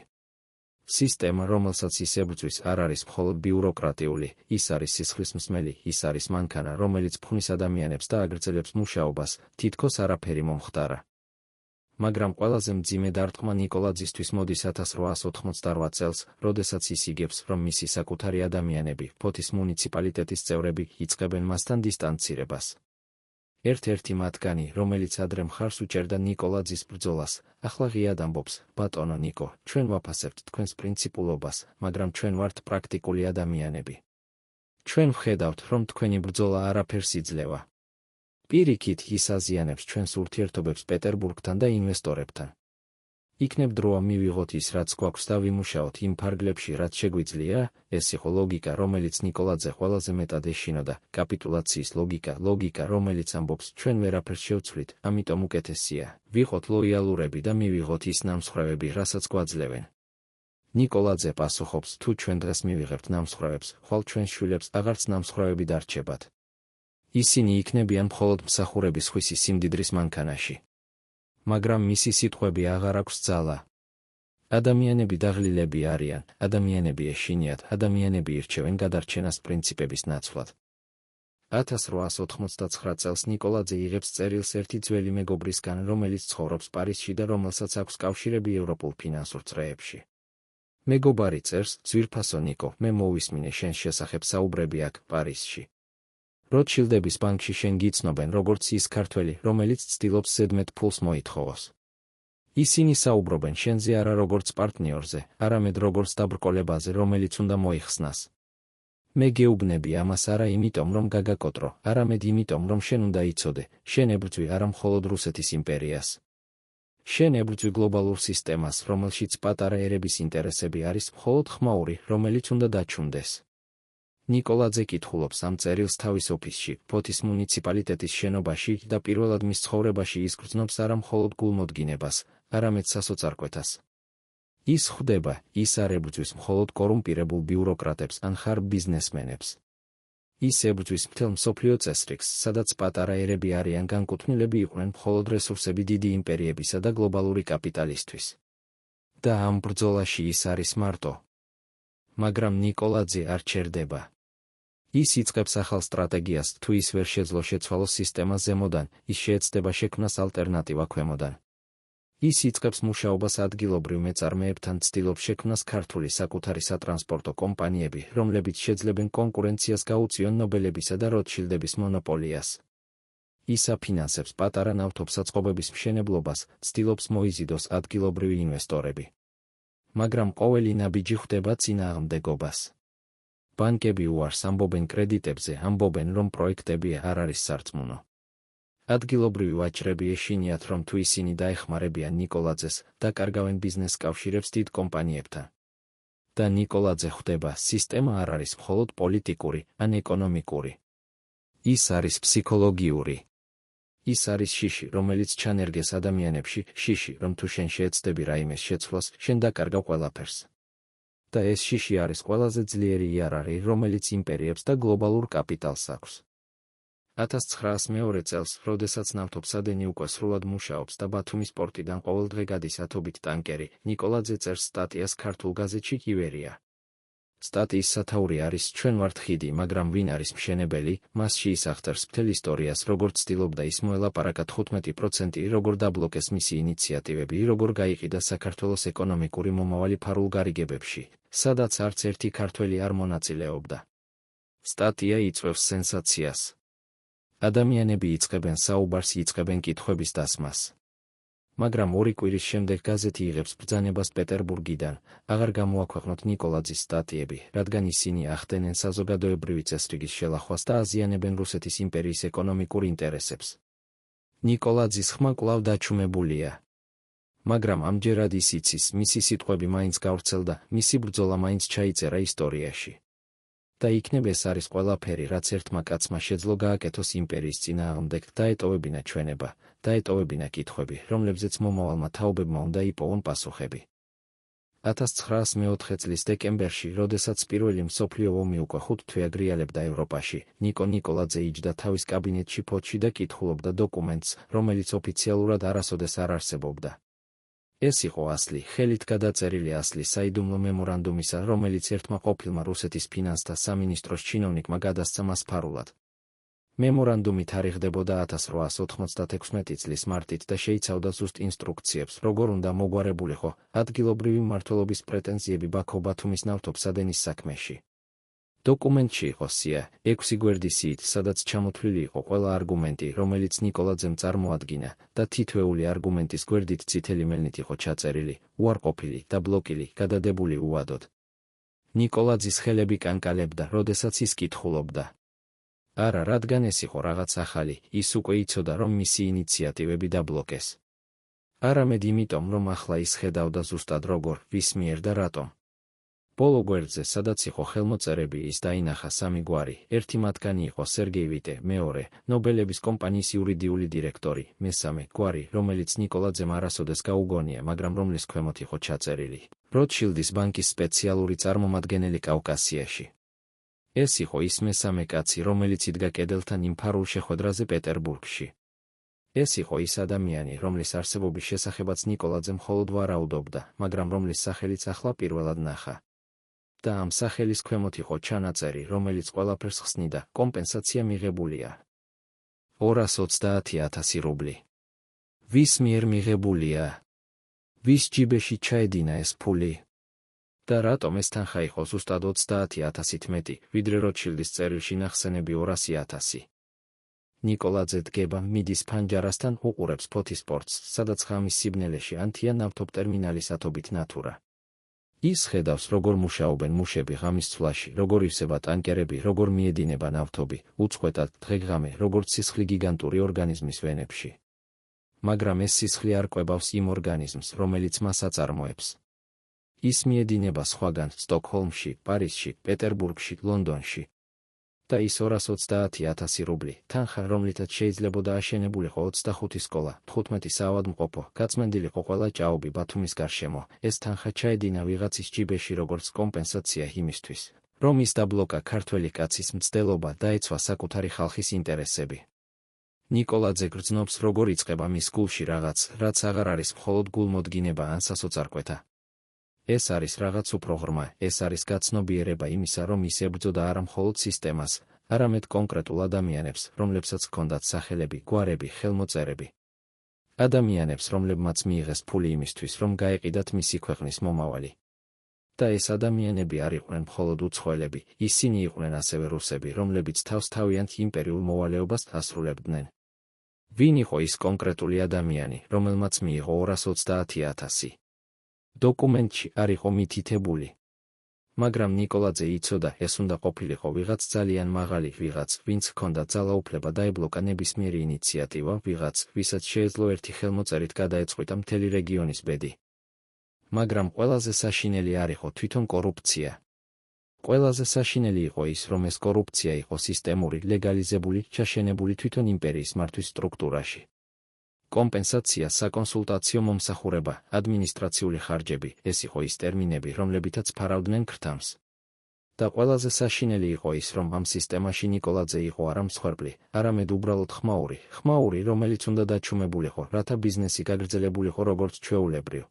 სისტემა, რომელსაც ის ებრძვის, არ არის მხოლოდ ბიუროკრატიული, ის არის სისხლის მსმელი, ის არის მანქანა, რომელიც ფხნის ადამიანებს და აგრძელებს მუშაობას, თითქოს არაფერი მომხდარა. მაგრამ ყველაზე მძიმე დარტყმა ნიკოლაძისთვის მოდის 1888 წელს, როდესაც ის იგებს, რომ მისი საკუთარი ადამიანები, ფოთის მუნიციპალიტეტის წევრები, იწყებენ მასთან დისტანცირებას. ერთ-ერთი მათგანი, რომელიც ადრე მხარს უჭერდა ნიკოლაძის ბრძოლას, ახლა ღიად ამბობს: ბატონო ნიკო, ჩვენ ვაფასებთ თქვენს პრინციპულობას, მაგრამ ჩვენ ვართ პრაქტიკული ადამიანები. ჩვენ ვხედავთ, რომ თქვენი ბრძოლა არაფერს იძლევა. პირიქით, ის აზიანებს ჩვენს ურთიერთობებს პეტერბურგთან და ინვესტორებთან. იქნებ დროა მივიღოთ ის, რაც გვაქვს და ვიმუშაოთ იმ ფარგლებში, რაც შეგვიძლია. ეს იყო ლოგიკა, რომელიც ნიკოლაძე ყველაზე მეტად ეშინოდა, კაპიტულაციის ლოგიკა, რომელიც ამბობს: ჩვენ ვერაფერს შევცვლით, ამიტომ უკეთესია, ვიყოთ ლოიალურები და მივიღოთ ის ნამსხვრევები, რასაც გვაძლევენ. ნიკოლაძე პასუხობს: თუ ჩვენ დღეს მივიღებთ ნამსხვრევებს, ხვალ ჩვენს შვილებს აღარც ნამსხვრევები დარჩებათ. ისინი იქნებიან მხოლოდ მსახურების ხვისი სიმდიდრის მანქანაში. მაგრამ მისი სიტყვები აღარ აქვს ძალა. ადამიანები დაღლილები არიან, ადამიანები ეშინიათ, ადამიანები ირჩევენ გადარჩენას პრინციპების ნაცვლად. 1889 წელს ნიკოლაძე იღებს წერილს ერთი ძველი მეგობრისგან, რომელიც ცხოვრობს პარიზში და რომელსაც აქვს კავშირები ევროპულ ფინანსურ წრეებში. მეგობარი წერს: ძვირფასო ნიკო, მე მოვისმინე შენს შესახებ საუბრები აქ, პარიზში. როტშილდების ბანკში შენ გიცნობენ, როგორც ის ქართველი, რომელიც ცდილობს ზედმეტ ფულს მოითხოვოს. ისინი საუბრობენ შენზე არა როგორც პარტნიორზე, არამედ როგორც დაბრკოლებაზე, რომელიც უნდა მოიხსნას. მე გეუბნები ამას არა იმიტომ, რომ გაგაკოტრო, არამედ იმიტომ, რომ შენ უნდა იცოდე, შენ ებრძვი არა მხოლოდ რუსეთის იმპერიას. შენ ებრძვი გლობალურ სისტემას, რომელშიც პატარა ერების ინტერესები არის მხოლოდ ხმაური, რომელიც უნდა დაჩუნდეს. ნიკოლაძე კითხულობს ამ წერილს თავის ოფისში, ფოთის მუნიციპალიტეტის შენობაში და პირველად მის ცხოვრებაში ის გრძნობს არა მხოლოდ გულმოდგინებას, არამედ სასოწარკვეთას. ის ხვდება, ის არ ებრძვის მხოლოდ კორუმპირებულ ბიუროკრატებს ან ხარ ბიზნესმენებს. ის ებრძვის მთელ მსოფლიო წესრიგს, სადაც პატარა ერები არიან განკუთვნილები იყვნენ მხოლოდ რესურსები დიდი იმპერიებისა და გლობალური კაპიტალისთვის. და ამ ბრძოლაში ის არის მარტო. მაგრამ ნიკოლაძე არ ჩერდება. ის იწყებს ახალ სტრატეგიას, თუ ის ვერ შეძლო შეცვალოს სისტემა ზემოდან, ის შეეცდება შექმნას ალტერნატივა ქვემოდან. ის იწყებს მუშაობას ადგილობრივ მეწარმეებთან, ცდილობს შექმნას ქართული საკუთარი სატრანსპორტო კომპანიები, რომლებიც შეძლებენ კონკურენციას გაუწიონ ნობელებისა და როტშილდების მონოპოლიას. ის აფინანსებს პატარა ნავთობსაწყობების მშენებლობას, ცდილობს მოიზიდოს ადგილობრივი ინვესტორები. მაგრამ ყოველი ნაბიჯი ხვდება წინააღმდეგობას. ბანკები უარს ამბობენ კრედიტებზე, ამბობენ, რომ პროექტები არ არის სარწმუნო. ადგილობრივი ვაჭრები ეშინიათ, რომ თუ ისინი დაეხმარებიან ნიკოლაძეს, დაკარგავენ ბიზნეს კავშირებს დიდ კომპანიებთან. და ნიკოლაძე ხვდება, სისტემა არ არის მხოლოდ პოლიტიკური ან ეკონომიკური. ის არის ფსიქოლოგიური. ის არის შიში, რომელიც ჩანერგეს ადამიანებში, შიში, რომ თუ შენ შეეცდები რაიმეს შეცვლას, შენ დაკარგავ ყველაფერს. და ეს შიში არის ყველაზე ძლიერი იარაღი, რომელიც იმპერიებს და გლობალურ კაპიტალს აქვს. 1902 წელს, როდესაც ნავთობსადენი უკვე სრულად მუშაობს და ბათუმის პორტიდან ყოველდღე გადის ათობით ტანკერი, ნიკოლაძე წერს სტატიას ქართულ გაზეთში „ივერია“. სტატიის სათაური არის: ჩვენ ვართ ხიდი, მაგრამ ვინ არის მშენებელი? მასში ის აღწერს მთელ ისტორიას, როგორ ცდილობდა ის მოელაპარაკა 15%, როგორ დაბლოკეს მისი ინიციატივები, როგორ გაიყიდა საქართველოს ეკონომიკური მომავალი ფარულ გარიგებებში, სადაც არც ერთი ქართველი არ მონაწილეობდა. სტატია იწვევს სენსაციას. ადამიანები იწყებენ საუბარს, იწყებენ კითხვების დასმას. მაგრამ 2 კვირის შემდეგ გაზეთი იღებს ბრძანებას პეტერბურგიდან, აღარ გამოაქვეყნოთ ნიკოლაძის სტატიები, რადგან ისინი ახდენენ საზოგადოებრივი წესრიგის შელახვას და აზიანებენ რუსეთის იმპერიის ეკონომიკურ ინტერესებს. ნიკოლაძის ხმა კვლავ დაჩუმებულია. მაგრამ ამჯერად ის იცის, მისი სიტყვები მაინც გავრცელდა, მისი ბრძოლა მაინც ჩაიწერა ისტორიაში. და იქნებ ეს არის ყველაფერი, რაც ერთმა კაცმა შეძლო გააკეთოს იმპერიის წინააღმდეგ, დაეტოვებინა ჩვენება, დაეტოვებინა კითხვები, რომლებზეც მომავალმა თაობებმა უნდა იპოვონ პასუხები. 1904 წლის დეკემბერში, როდესაც პირველი მსოფლიო ომი უკვე 5 თვე აგრიალებდა ევროპაში, ნიკოლაძე იჯდა თავის კაბინეტში ფოთში და კითხულობდა დოკუმენტს, რომელიც ოფიციალურად არასოდეს არ არსებობდა. ეს იყო ასლი, ხელით გადაწერილი ასლი საიდუმლო მემორანდუმისა, რომელიც ერთმა ყოფილმა რუსეთის ფინანსთა სამინისტროს ჩინოვნიკმა გადასცა მას ფარულად. მემორანდუმი თარიღდებოდა 1896 წლის მარტით და შეიცავდა ზუსტ ინსტრუქციებს, როგორ უნდა მოგვარებულიყო ადგილობრივი მმართველობის პრეტენზიები ბაქო-ბათუმის ნავთობსადენის საქმეში. დოკუმენტში იყო სია, 6 გვერდის სიით, სადაც ჩამოთვლილი იყო ყველა არგუმენტი, რომელიც ნიკოლაძემ წარმოადგინა და თითოეული არგუმენტის გვერდით წითელი მელნით იყო ჩაწერილი, უარყოფილი და ბლოკილი, გადადებული უვადოდ. ნიკოლაძის ხელები კანკალებდა, როდესაც ის კითხულობდა. არა, რადგან ეს იყო რაღაც ახალი, ის უკვე იცოდა, რომ მისი ინიციატივები დაბლოკეს. არამედ იმიტომ, რომ ახლა ის ხედავდა ზუსტად როგორ, ვის მიერ და რატომ. ბოლო გვერდზე, სადაც იყო ხელმოწერები, ის დაინახა 3 გვარი, ერთი მათგანი იყო სერგეი ვიტე, მეორე, ნობელების კომპანიის იურიდიული დირექტორი, მესამე გვარი, რომელიც ნიკოლაძემ არასოდეს გაუგონია, მაგრამ რომლის ქვემოთ იყო ჩაწერილი, როტშილდის ბანკის სპეციალური წარმომადგენელი კავკასიაში. ეს იყო ის მესამე კაცი, რომელიც იდგა კედელთან იმ ფარულ შეხვედრაზე პეტერბურგში. ეს იყო ის ადამიანი, რომლის არსებობის შესახებაც ნიკოლაძე მხოლოდ ვარაუდობდა, მაგრამ რომლის სახელიც ახლა პირველად ნახა. და ამ სახელის ქვემოთ იყო ჩანაწერი, რომელიც ყველაფერს ხსნიდა, კომპენსაცია მიღებულია. 230,000 რუბლი. ვის მიერ მიღებულია? ვის ჯიბეში ჩაედინა ეს ფული? და რატომ ეს თანხა იყო ზუსტად 30,000-ით მეტი, ვიდრე როტშილდის წერილში ნახსენები 200,000. ნიკოლაძე დგება, მიდის ფანჯარასთან, უყურებს ფოთის სპორტს, სადაც ღამის სიბნელეში ანთია ნავთობტერმინალის ათობით ნათურა. ის ხედავს, როგორ მუშაობენ მუშები ღამის ცვლაში, როგორ ივსება ტანკერები, როგორ მიედინება ნავთობი, უწყვეტად დღე-ღამე, როგორც სისხლი გიგანტური ორგანიზმის ვენებში. მაგრამ ეს სისხლი არ კვებავს იმ ორგანიზმს, რომელიც მას აწარმოებს. ის მიედინება სხვაგან, სტოკჰოლმში, პარიზში, პეტერბურგში, ლონდონში. და ის 230,000 რუბლი, თანხა, რომლითაც შეიძლებოდა აშენებულიყო 25 სკოლა, 15 საავადმყოფო, გაწმენდილიყო ყველა ჭაობი ბათუმის გარშემო, ეს თანხა ჩაედინა ვიღაცის ჯიბეში როგორც კომპენსაცია იმისთვის, რომ ის დაბლოკა ქართველი კაცის მცდელობა და ეცვა საკუთარი ხალხის ინტერესები. ნიკოლაძე გრძნობს, როგორ იწყება მის გულში რაღაც, რაც აღარ არის მხოლოდ გულმოდგინება ან სასოწარკვეთა. ეს არის რაღაც უფრო ღრმა, ეს არის გაცნობიერება იმისა, რომ ის ებრძოდა არა მხოლოდ სისტემას, არამედ კონკრეტულ ადამიანებს, რომლებსაც ჰქონდათ სახელები, გვარები, ხელმოწერები. ადამიანებს, რომლებმაც მიიღეს ფული იმისთვის, რომ გაეყიდათ მისი ქვეყნის მომავალი. და ეს ადამიანები არ იყვნენ მხოლოდ უცხოელები, ისინი იყვნენ ასევე რუსები, რომლებიც თავს თავიანთ იმპერიულ მოვალეობას ასრულებდნენ. ვინ იყო ის კონკრეტული ადამიანი, რომელმაც მიიღო 230,000? დოკუმენტში არ იყო მითითებული. მაგრამ ნიკოლაძე იცოდა, ეს უნდა ყოფილიყო ვიღაც ძალიან მაღალი, ვიღაც, ვინც ჰქონდა ძალაუფლება დაებლოკა ნებისმიერი ინიციატივა, ვიღაც, ვისაც შეეძლო ერთი ხელმოწერით გადაეწყვიტა მთელი რეგიონის ბედი. მაგრამ ყველაზე საშინელი არ იყო თვითონ კორუფცია. ყველაზე საშინელი იყო ის, რომ ეს კორუფცია იყო სისტემური, ლეგალიზებული, ჩაშენებული თვითონ იმპერიის მართვის სტრუქტურაში. კომპენსაცია, საკონსულტაციო მომსახურება, ადმინისტრაციული ხარჯები, ეს იყო ის ტერმინები, რომლებითაც ფარავდნენ ქრთამს. და ყველაზე საშინელი იყო ის, რომ ამ სისტემაში ნიკოლაძე იყო არა მსხვერპლი, არამედ უბრალოდ ხმაური, რომელიც უნდა დაჩუმებულიყო, რათა ბიზნესი გაგრძელებულიყო როგორც ჩვეულებრივ.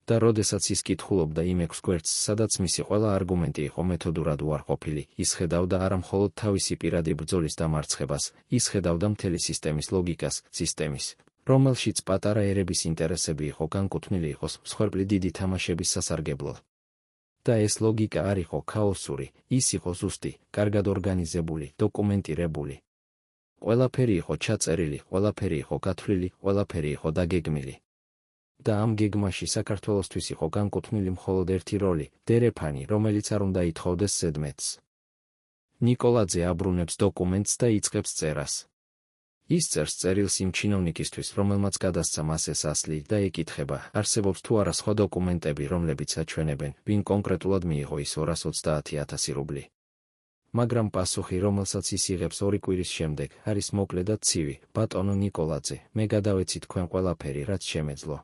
და როდესაც ის კითხულობდა იმ 6 გვერდს, სადაც მისი ყველა არგუმენტი იყო მეთოდურად უარყოფილი, ის ხედავდა არა მხოლოდ თავისი პირადი ბრძოლის დამარცხებას, ის ხედავდა მთელი სისტემის ლოგიკას, სისტემის, რომელშიც პატარა ერების ინტერესები იყო განკუთვნილი იყოს მსხვერპლი დიდი თამაშების სასარგებლოდ. და ეს ლოგიკა არ იყო ქაოსური, ის იყო ზუსტი, კარგად ორგანიზებული, დოკუმენტირებული. ყველაფერი იყო ჩაწერილი, ყველაფერი იყო გათვლილი, ყველაფერი იყო დაგეგმილი. და ამ გეგმაში საქართველოსთვის იყო განკუთვნილი მხოლოდ ერთი როლი, დერეფანი, რომელიც არ უნდა ითხოვდეს ზედმეტს. ნიკოლაძე აბრუნებს დოკუმენტს და იწყებს წერას. ის წერს წერილს იმ ჩინოვნიკისთვის, რომელმაც გადასცა მას ეს ასლი და ეკითხება, არსებობს თუ არა სხვა დოკუმენტები, რომლებიც აჩვენებენ, ვინ კონკრეტულად მიიღო ის 230,000 რუბლი. მაგრამ პასუხი, რომელსაც ის იღებს 2 კვირის შემდეგ, არის მოკლე და ცივი. ბატონო ნიკოლაძე, მე გადავეცი თქვენ ყველაფერი, რაც შემეძლო.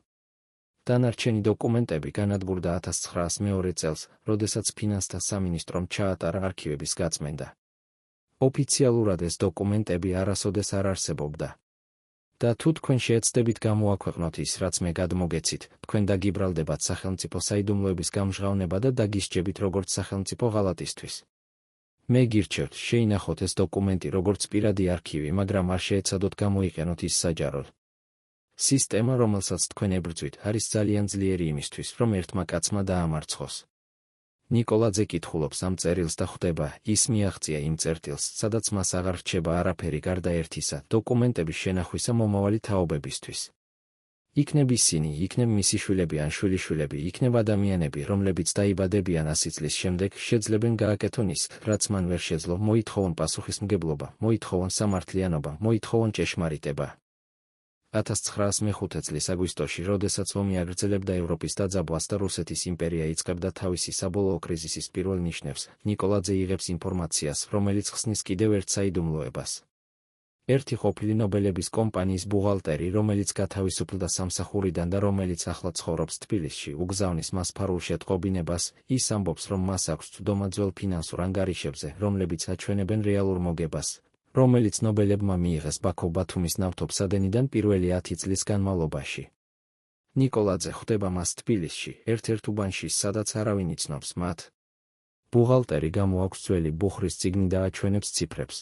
დანარჩენი დოკუმენტები განადგურდა 1902 წელს, როდესაც ფინანსთა სამინისტრომ ჩაატარა არქივების გაწმენდა. ოფიციალურად ეს დოკუმენტები არასოდეს არ არსებობდა. და თუ თქვენ შეეცდებით გამოაქვეყნოთ ის, რაც მე გადმოგეცით, თქვენ დაგიბრალდებათ სახელმწიფო საიდუმლოების გამჟღავნება და დაგისჯებით როგორც სახელმწიფო ღალატისთვის. მე გირჩევთ, შეინახოთ ეს დოკუმენტი როგორც პირადი არქივი, მაგრამ არ შეეცადოთ გამოიყენოთ ის საჯაროდ. სისტემა, რომელსაც თქვენ ებრძვით, არის ძალიან ძლიერი იმისთვის, რომ ერთმა კაცმა დაამარცხოს. ნიკოლაძე კითხულობს ამ წერილს და ხვდება, ის მიაღწია იმ წერტილს, სადაც მას აღარ რჩება არაფერი გარდა ერთისა, დოკუმენტების შენახვისა მომავალი თაობებისთვის. იქნებ ისინი, იქნებ მისი შვილები ან შვილიშვილები, იქნებ ადამიანები, რომლებიც დაიბადებიან 100 წლის შემდეგ, შეძლებენ გააკეთონ ის, რაც მან ვერ შეძლო, მოითხოვონ პასუხისმგებლობა, მოითხოვონ სამართლიანობა, მოითხოვონ ჭეშმარიტება. 1905 წლის აგვისტოში, როდესაც ომი აგრძელებდა ევროპის დაძაბვას და რუსეთის იმპერია იწყებდა თავისი საბოლოო კრიზისის პირველ ნიშნებს, ნიკოლაძე იღებს ინფორმაციას, რომელიც ხსნის კიდევ ერთ საიდუმლოებას. ერთი ყოფილი ნობელების კომპანიის ბუღალტერი, რომელიც გათავისუფლდა სამსახურიდან და რომელიც ახლა ცხოვრობს თბილისში, უგზავნის მას ფარულ შეტყობინებას, ის ამბობს, რომ მას აქვს ცუდომა ძველ ფინანსურ ანგარიშებზე, რომლებიც აჩვენებენ რეალურ მოგებას, რომელიც ნობელებმა მიიღეს ბაქო ბათუმის ნავთობსადენიდან პირველი 10 წლის განმავლობაში. ნიკოლაძე ხვდება მას თბილისში, ერთ-ერთ უბანში, სადაც არავინ იცნობს მათ. ბუღალტერი გამოაქვს ძველი ბუხრის წიგნი და აჩვენებს ციფრებს.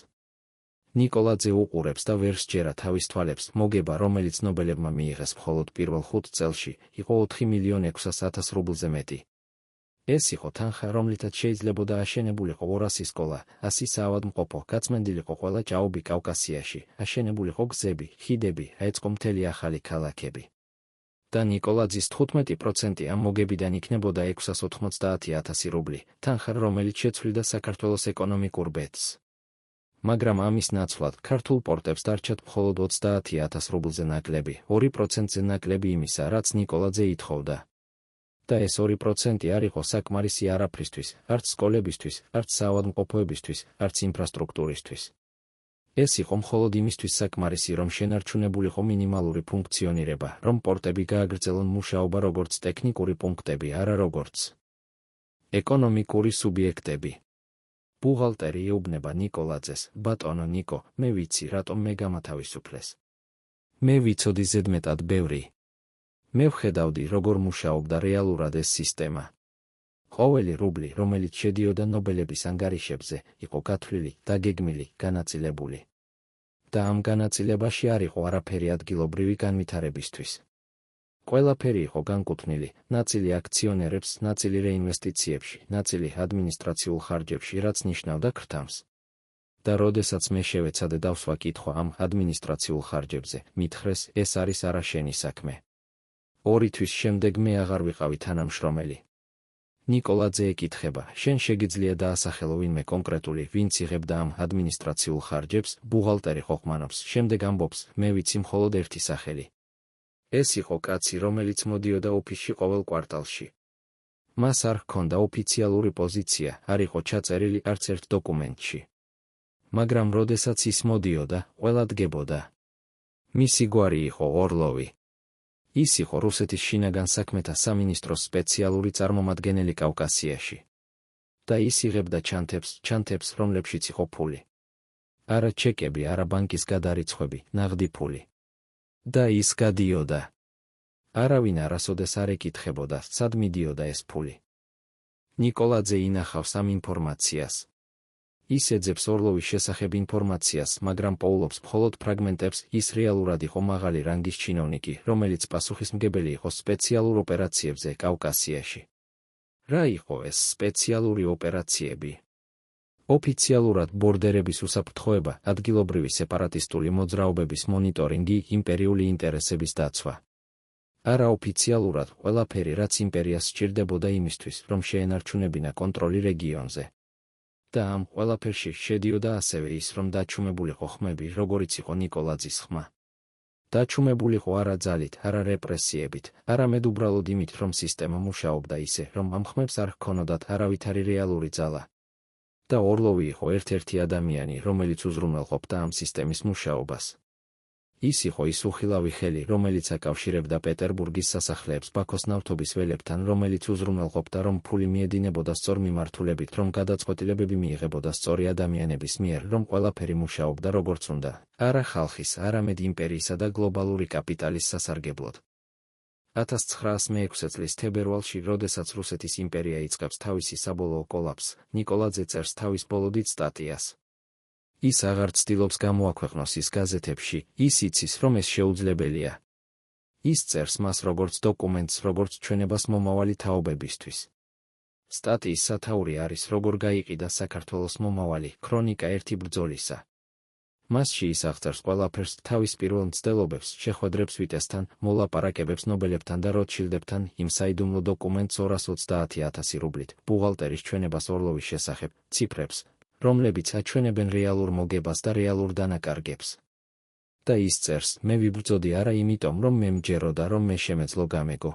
ნიკოლაძე უყურებს და ვერ სჯერა თავის თვალებს, მოგება, რომელიც ნობელებმა მიიღეს მხოლოდ პირველ 5 წელში, იყო 4.600.000 რუბლზე მეტი. ეს იყო თანხა, რომლითაც შეიძლებოდა აშენებულიყო 200 სკოლა, 100 საავადმყოფო, გაწმენდილიყო ყველა ჭაობი კავკასიაში, აშენებულიყო გზები, ხიდები, აეწყო მთელი ახალი ქალაქები. და ნიკოლაძის 15% ამ მოგებიდან იქნებოდა 690.000 რუბლი, თანხა, რომელიც შეცვლიდა საქართველოს ეკონომიკურ ბედს. მაგრამ ამის ნაცვლად, ქართულ პორტებს დარჩათ მხოლოდ 30.000 რუბლზე ნაკლები, 2%-ზე ნაკლები იმისა, რაც ნიკოლაძე ითხოვდა. და ეს 2% არ იყო საკმარისი არაფრისთვის, არც სკოლებისთვის, არც საავადმყოფოებისთვის, არც ინფრასტრუქტურისთვის. ეს იყო მხოლოდ იმისთვის საკმარისი, რომ შენარჩუნებულიყო მინიმალური ფუნქციონირება, რომ პორტები გააგრძელონ მუშაობა როგორც ტექნიკური პუნქტები, არა როგორც ეკონომიკური სუბიექტები. ბუღალტერი ეუბნება ნიკოლაძეს, ბატონო ნიკო, მე ვიცი, რატომ მე გამათავისუფლეს. მე ვიცოდი ზედმეტად ბევრი. მე ვხედავდი, როგორ მუშაობდა რეალურად ეს სისტემა. ყოველი რუბლი, რომელიც შედიოდა ნობელების ანგარიშებზე, იყო გათვლილი, დაგეგმილი, განაწილებული. და ამ განაწილებაში არ იყო არაფერი ადგილობრივი განვითარებისთვის. ყველაფერი იყო განკუთვნილი, ნაწილი აქციონერებს, ნაწილი რეინვესტიციებში, ნაწილი ადმინისტრაციულ ხარჯებში, რაც ნიშნავდა ქრთამს. და როდესაც მე შევეცადე დავსვა კითხვა ამ ადმინისტრაციულ ხარჯებზე, მითხრეს, ეს არის არა შენი საქმე. 2 თვის შემდეგ მე აღარ ვიყავი თანამშრომელი. ნიკოლაძე ეკითხება, შენ შეგიძლია დაასახელო ვინმე კონკრეტული, ვინც იღებდა ამ ადმინისტრაციულ ხარჯებს, ბუღალტერი ხოხმანობს, შემდეგ ამბობს, მე ვიცი მხოლოდ ერთი სახელი. ეს იყო კაცი, რომელიც მოდიოდა ოფისში ყოველ კვარტალში. მას არ ჰქონდა ოფიციალური პოზიცია, არ იყო ჩაწერილი არც ერთ დოკუმენტში. მაგრამ როდესაც ის მოდიოდა, ყველა დგებოდა. მისი გვარი იყო ორლოვი. ის იყო რუსეთის შინაგან საქმეთა სამინისტროს სპეციალური წარმომადგენელი კავკასიაში. და ის იღებდა ჩანთებს, რომლებშიც იყო ფული. არა ჩეკები, არა ბანკის გადარიცხვები, ნაღდი ფული. და ის გადიოდა. არავინ არასოდეს არ ეკითხებოდა, სად მიდიოდა ეს ფული. ნიკოლაძე ინახავს ამ ინფორმაციას. ის ეძებს ორლოვის შესახებ ინფორმაციას, მაგრამ პოულობს მხოლოდ ფრაგმენტებს, ის რეალურად იყო მაღალი რანგის ჩინოვნიკი, რომელიც პასუხისმგებელი იყო სპეციალურ ოპერაციებზე კავკასიაში. რა იყო ეს სპეციალური ოპერაციები? ოფიციალურად ბორდერების უსაფრთხოება, ადგილობრივი სეპარატისტული მოძრაობების მონიტორინგი, იმპერიული ინტერესების დაცვა. არაოფიციალურად ყველაფერი, რაც იმპერიას სჭირდებოდა იმისთვის, რომ შეენარჩუნებინა კონტროლი რეგიონზე. და ამ ყველაფერში შედიოდა ასევე ის, რომ დაჩუმებულიყო ხმები, როგორიც იყო ნიკოლაძის ხმა. დაჩუმებულიყო არა ძალით, არა რეპრესიებით, არამედ უბრალოდ იმით, რომ სისტემა მუშაობდა ისე, რომ ამ ხმებს არ ჰქონოდათ არავითარი რეალური ძალა. და ორლოვი იყო ერთ-ერთი ადამიანი, რომელიც უზრუნველყოფდა ამ სისტემის მუშაობას. ის იყო ის უხილავი ხელი, რომელიც აკავშირებდა პეტერბურგის სასახლეებს ბაქოს ნავთობის ველებთან, რომელიც უზრუნველყოფდა, რომ ფული მიედინებოდა სწორ მიმართულებით, რომ გადაწყვეტილებები მიიღებოდა სწორი ადამიანების მიერ, რომ ყველაფერი მუშაობდა როგორც უნდა, არა ხალხის, არამედ იმპერიისა და გლობალური კაპიტალის სასარგებლოდ. 1906 წლის თებერვალში, როდესაც რუსეთის იმპერია იწყებს თავისი საბოლოო კოლაფსს, ნიკოლაძე წერს თავის ბოლოდით სტატიას. ის აღარ ცდილობს გამოაქვეყნოს ის გაზეთებში, ის იცის, რომ ეს შეუძლებელია. ის წერს მას როგორც დოკუმენტს, როგორც ჩვენებას მომავალი თაობებისთვის. სტატიის სათაური არის როგორ გაიყიდა საქართველოს მომავალი, ქრონიკა ერთი ბრძოლისა. მასში ის აღწერს ყველაფერს, თავის პირველ მცდელობებს, შეხვედრებს ვიტესთან, მოლაპარაკებებს ნობელებთან და როტშილდებთან, იმ საიდუმლო დოკუმენტს 230,000 რუბლით, ბუღალტერის ჩვენებას ორლოვის შესახებ, ციფრებს, რომლებიც აჩვენებენ რეალურ მოგებას და რეალურ დანაკარგებს. და ის წერს, მე ვიბრძოდი არა იმიტომ, რომ მე მჯეროდა, რომ მე შემეძლო გამეგო.